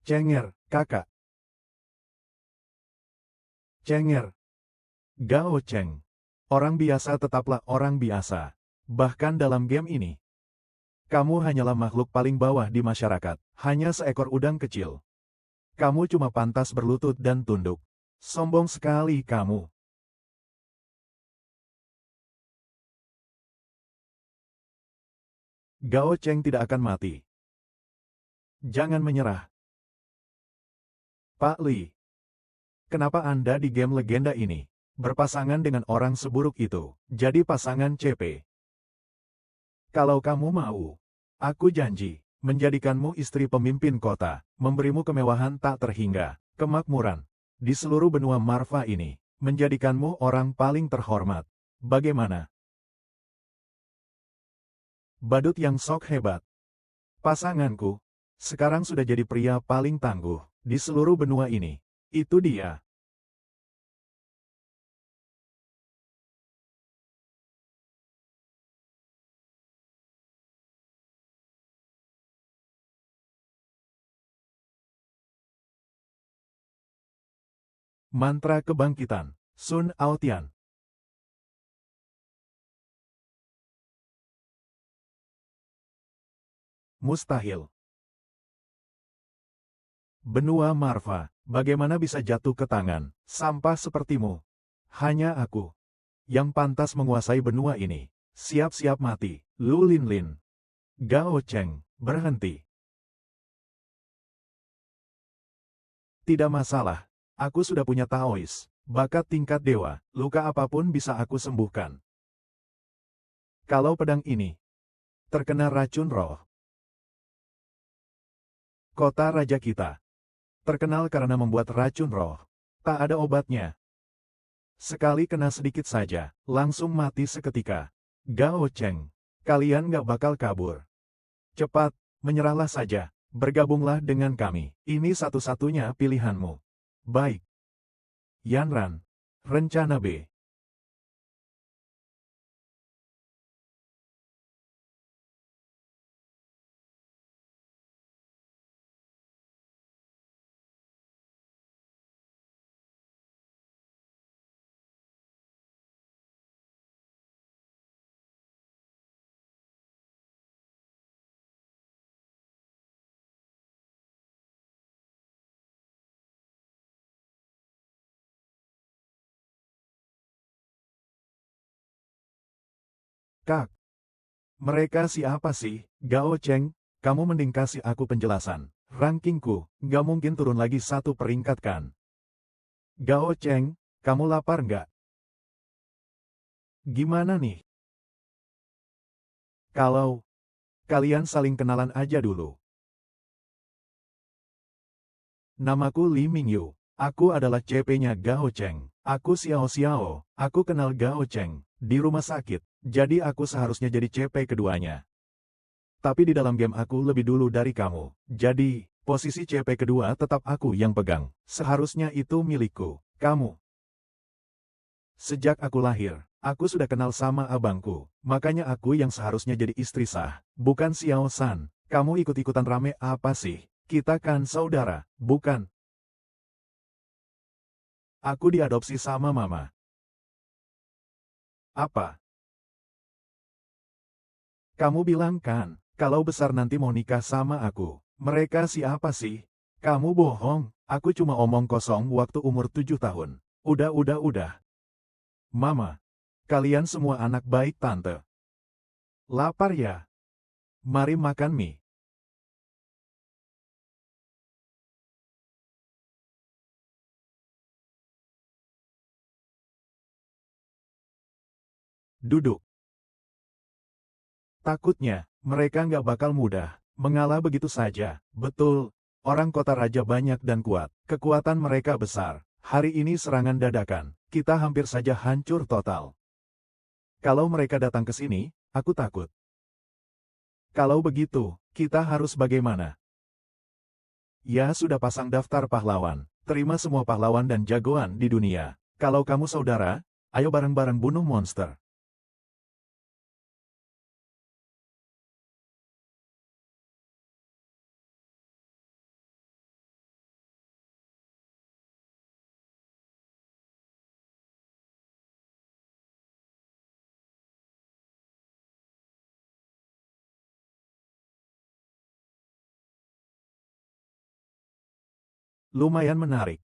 Cenger, kakak. Cenger. Gao Cheng. Orang biasa tetaplah orang biasa. Bahkan dalam game ini, kamu hanyalah makhluk paling bawah di masyarakat. Hanya seekor udang kecil. Kamu cuma pantas berlutut dan tunduk. Sombong sekali kamu. Gao Cheng tidak akan mati. Jangan menyerah. Pak Li. Kenapa Anda di game legenda ini berpasangan dengan orang seburuk itu? Jadi pasangan CP. Kalau kamu mau, aku janji menjadikanmu istri pemimpin kota, memberimu kemewahan tak terhingga, kemakmuran di seluruh benua Marva ini, menjadikanmu orang paling terhormat. Bagaimana? Badut yang sok hebat. Pasanganku sekarang sudah jadi pria paling tangguh di seluruh benua ini. Itu dia. Mantra kebangkitan. Sun Aotian. Mustahil. Benua Marva, bagaimana bisa jatuh ke tangan sampah sepertimu? Hanya aku yang pantas menguasai benua ini. Siap-siap mati. Lu Linlin. Gao Cheng, berhenti. Tidak masalah. Aku sudah punya Taois, bakat tingkat dewa. Luka apapun bisa aku sembuhkan. Kalau pedang ini terkena racun roh, kota raja kita terkenal karena membuat racun roh. Tak ada obatnya. Sekali kena sedikit saja, langsung mati seketika. Gao Cheng, kalian gak bakal kabur. Cepat, menyerahlah saja. Bergabunglah dengan kami. Ini satu-satunya pilihanmu. Baik. Yanran. Rencana B. Kak. Mereka siapa sih? Gao Cheng, kamu mending kasih aku penjelasan. Rankingku, nggak mungkin turun lagi satu peringkat kan? Gao Cheng, kamu lapar nggak? Gimana nih? Kalau kalian saling kenalan aja dulu. Namaku Li Mingyu. Aku adalah CP-nya Gao Cheng. Aku Xiao Xiao. Aku kenal Gao Cheng di rumah sakit. Jadi aku seharusnya jadi CP keduanya. Tapi di dalam game aku lebih dulu dari kamu. Jadi, posisi CP kedua tetap aku yang pegang. Seharusnya itu milikku. Kamu. Sejak aku lahir, aku sudah kenal sama abangku. Makanya aku yang seharusnya jadi istri sah. Bukan Xiao San. Kamu ikut-ikutan rame apa sih? Kita kan saudara, bukan? Aku diadopsi sama mama. Apa? Kamu bilang kan, kalau besar nanti mau nikah sama aku. Mereka siapa sih? Kamu bohong, aku cuma omong kosong waktu umur 7 tahun. Udah. Mama, kalian semua anak baik tante. Lapar ya? Mari makan mie. Duduk. Takutnya, mereka nggak bakal mudah mengalah begitu saja. Betul, orang kota raja banyak dan kuat. Kekuatan mereka besar. Hari ini serangan dadakan. Kita hampir saja hancur total. Kalau mereka datang ke sini, aku takut. Kalau begitu, kita harus bagaimana? Ya sudah pasang daftar pahlawan. Terima semua pahlawan dan jagoan di dunia. Kalau kamu saudara, ayo bareng-bareng bunuh monster. Lumayan menarik.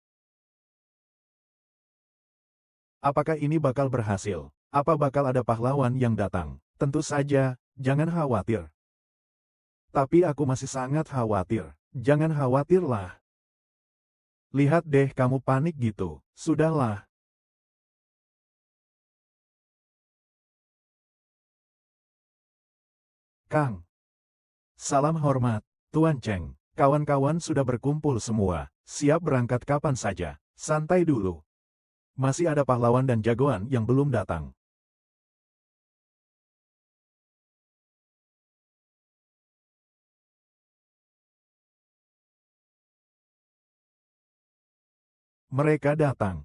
Apakah ini bakal berhasil? Apa bakal ada pahlawan yang datang? Tentu saja, jangan khawatir. Tapi aku masih sangat khawatir. Jangan khawatirlah. Lihat deh kamu panik gitu. Sudahlah. Kang. Salam hormat, Tuan Cheng. Kawan-kawan sudah berkumpul semua. Siap berangkat kapan saja. Santai dulu. Masih ada pahlawan dan jagoan yang belum datang. Mereka datang.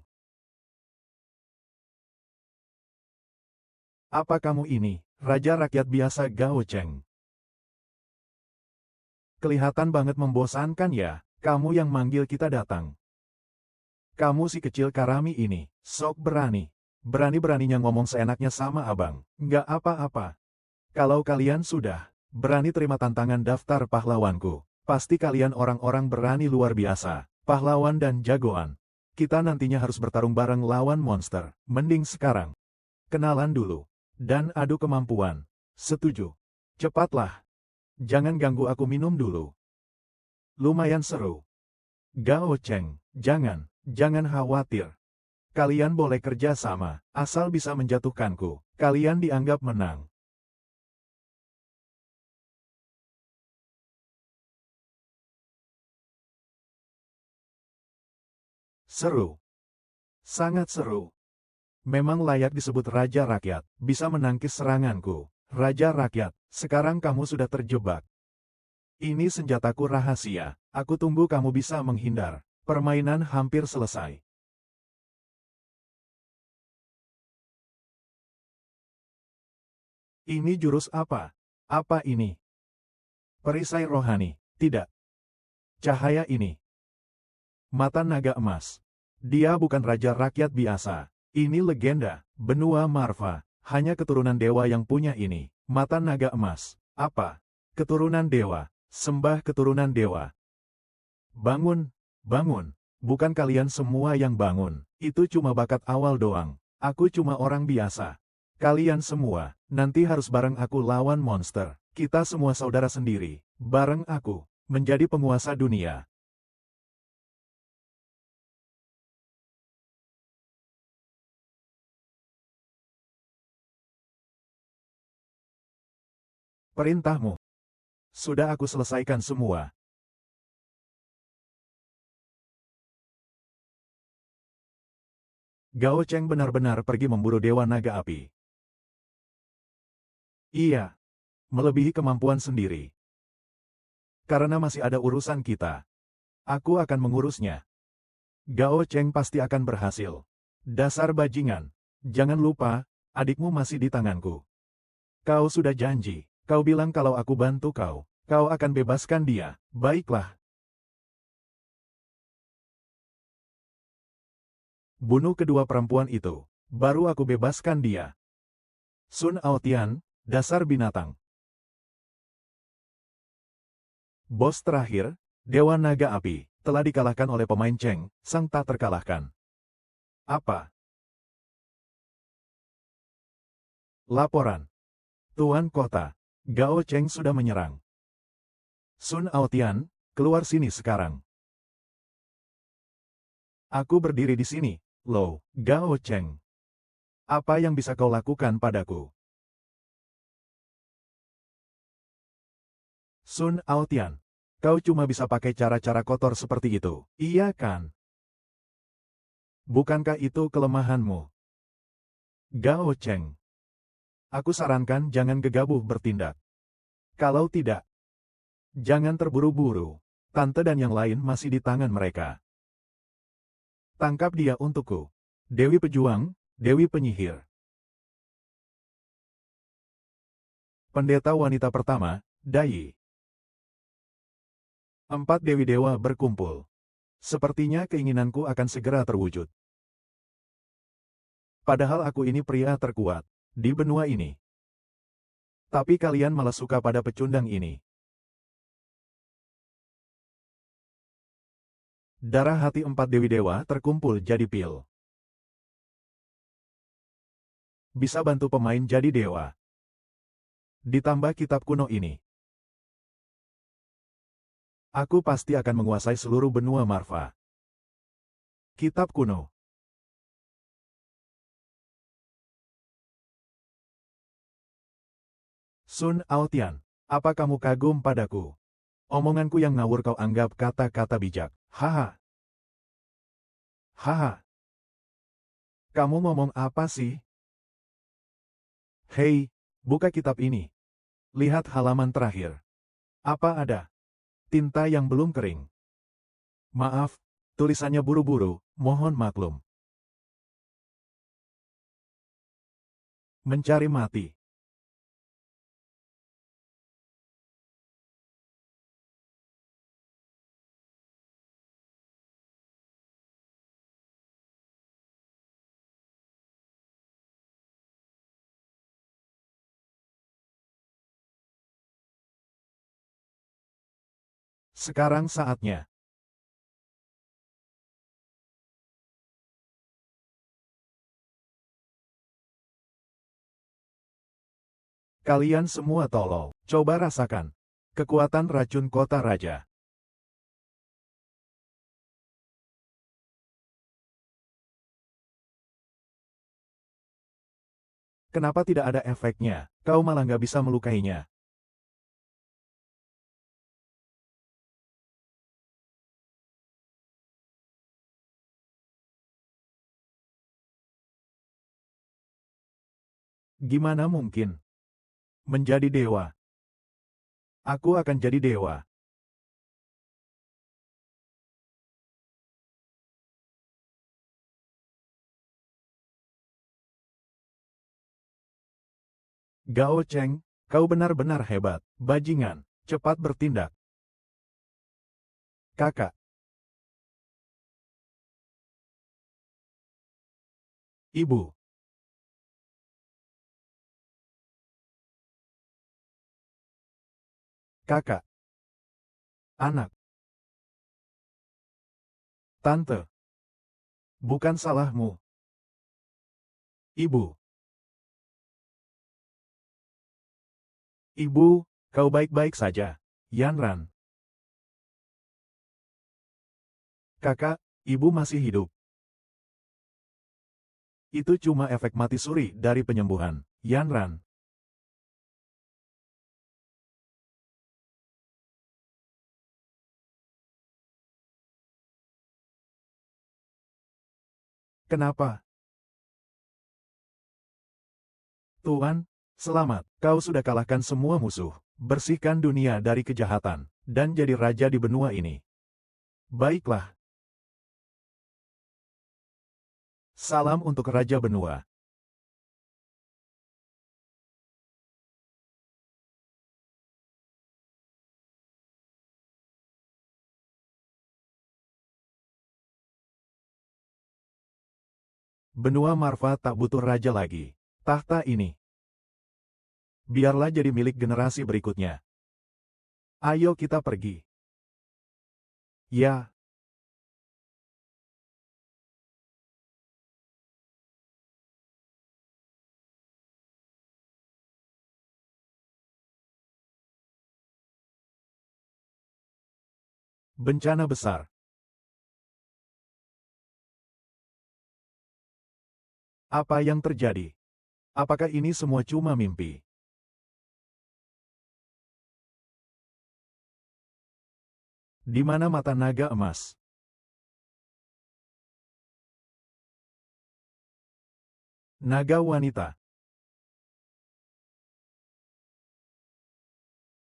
Apa kamu ini, Raja Rakyat Biasa Gao Cheng? Kelihatan banget membosankan ya, kamu yang manggil kita datang. Kamu si kecil Karami ini, sok berani. Berani-beraninya ngomong seenaknya sama abang. Nggak apa-apa. Kalau kalian sudah berani terima tantangan daftar pahlawanku, pasti kalian orang-orang berani luar biasa. Pahlawan dan jagoan. Kita nantinya harus bertarung bareng lawan monster. Mending sekarang. Kenalan dulu. Dan adu kemampuan. Setuju. Cepatlah. Jangan ganggu aku minum dulu. Lumayan seru. Gao Cheng, jangan khawatir. Kalian boleh kerja sama, asal bisa menjatuhkanku. Kalian dianggap menang. Seru. Sangat seru. Memang layak disebut Raja Rakyat, bisa menangkis seranganku. Raja Rakyat, sekarang kamu sudah terjebak. Ini senjataku rahasia. Aku tunggu kamu bisa menghindar. Permainan hampir selesai. Ini jurus apa? Apa ini? Perisai rohani. Tidak. Cahaya ini. Mata naga emas. Dia bukan raja rakyat biasa. Ini legenda. Benua Marva. Hanya keturunan dewa yang punya ini. Mata naga emas. Apa? Keturunan dewa. Sembah keturunan dewa. Bangun. Bangun. Bukan kalian semua yang bangun. Itu cuma bakat awal doang. Aku cuma orang biasa. Kalian semua, nanti harus bareng aku lawan monster. Kita semua saudara sendiri. Bareng aku. Menjadi penguasa dunia. Perintahmu. Sudah aku selesaikan semua. Gao Cheng benar-benar pergi memburu Dewa Naga Api. Iya. Melebihi kemampuan sendiri. Karena masih ada urusan kita. Aku akan mengurusnya. Gao Cheng pasti akan berhasil. Dasar bajingan. Jangan lupa, adikmu masih di tanganku. Kau sudah janji. Kau bilang kalau aku bantu kau, kau akan bebaskan dia. Baiklah. Bunuh kedua perempuan itu. Baru aku bebaskan dia. Sun Aotian, dasar binatang. Bos terakhir, Dewa Naga Api, telah dikalahkan oleh pemain Cheng, sang tak terkalahkan. Apa? Laporan. Tuan Kota, Gao Cheng sudah menyerang. Sun Aotian, keluar sini sekarang. Aku berdiri di sini, Lo, Gao Cheng. Apa yang bisa kau lakukan padaku? Sun Aotian, kau cuma bisa pakai cara-cara kotor seperti itu, iya kan? Bukankah itu kelemahanmu? Gao Cheng. Aku sarankan jangan gegabah bertindak. Kalau tidak, jangan terburu-buru. Tante dan yang lain masih di tangan mereka. Tangkap dia untukku. Dewi Pejuang, Dewi Penyihir. Pendeta wanita pertama, Dai. 4 Dewi Dewa berkumpul. Sepertinya keinginanku akan segera terwujud. Padahal aku ini pria terkuat di benua ini. Tapi kalian malah suka pada pecundang ini. Darah hati 4 Dewi Dewa terkumpul jadi pil. Bisa bantu pemain jadi dewa. Ditambah kitab kuno ini. Aku pasti akan menguasai seluruh benua Marva. Kitab kuno. Sun Aotian, apa kamu kagum padaku? Omonganku yang ngawur kau anggap kata-kata bijak. Haha. Haha. Kamu ngomong apa sih? Hei, buka kitab ini. Lihat halaman terakhir. Apa ada? Tinta yang belum kering. Maaf, tulisannya buru-buru, mohon maklum. Mencari mati. Sekarang saatnya. Kalian semua tolol. Coba rasakan. Kekuatan racun kota raja. Kenapa tidak ada efeknya? Kau malah nggak bisa melukainya. Gimana mungkin? Menjadi dewa. Aku akan jadi dewa. Gao Cheng, kau benar-benar hebat. Bajingan, cepat bertindak. Kakak. Ibu. Kakak. Anak. Tante. Bukan salahmu. Ibu. Ibu, kau baik-baik saja. Yanran. Kakak, ibu masih hidup. Itu cuma efek mati suri dari penyembuhan. Yanran. Kenapa? Tuan, selamat. Kau sudah kalahkan semua musuh. Bersihkan dunia dari kejahatan. Dan jadi raja di benua ini. Baiklah. Salam untuk Raja Benua. Benua Marva tak butuh raja lagi. Tahta ini. Biarlah jadi milik generasi berikutnya. Ayo kita pergi. Ya. Bencana besar. Apa yang terjadi? Apakah ini semua cuma mimpi? Di mana mata naga emas? Naga wanita.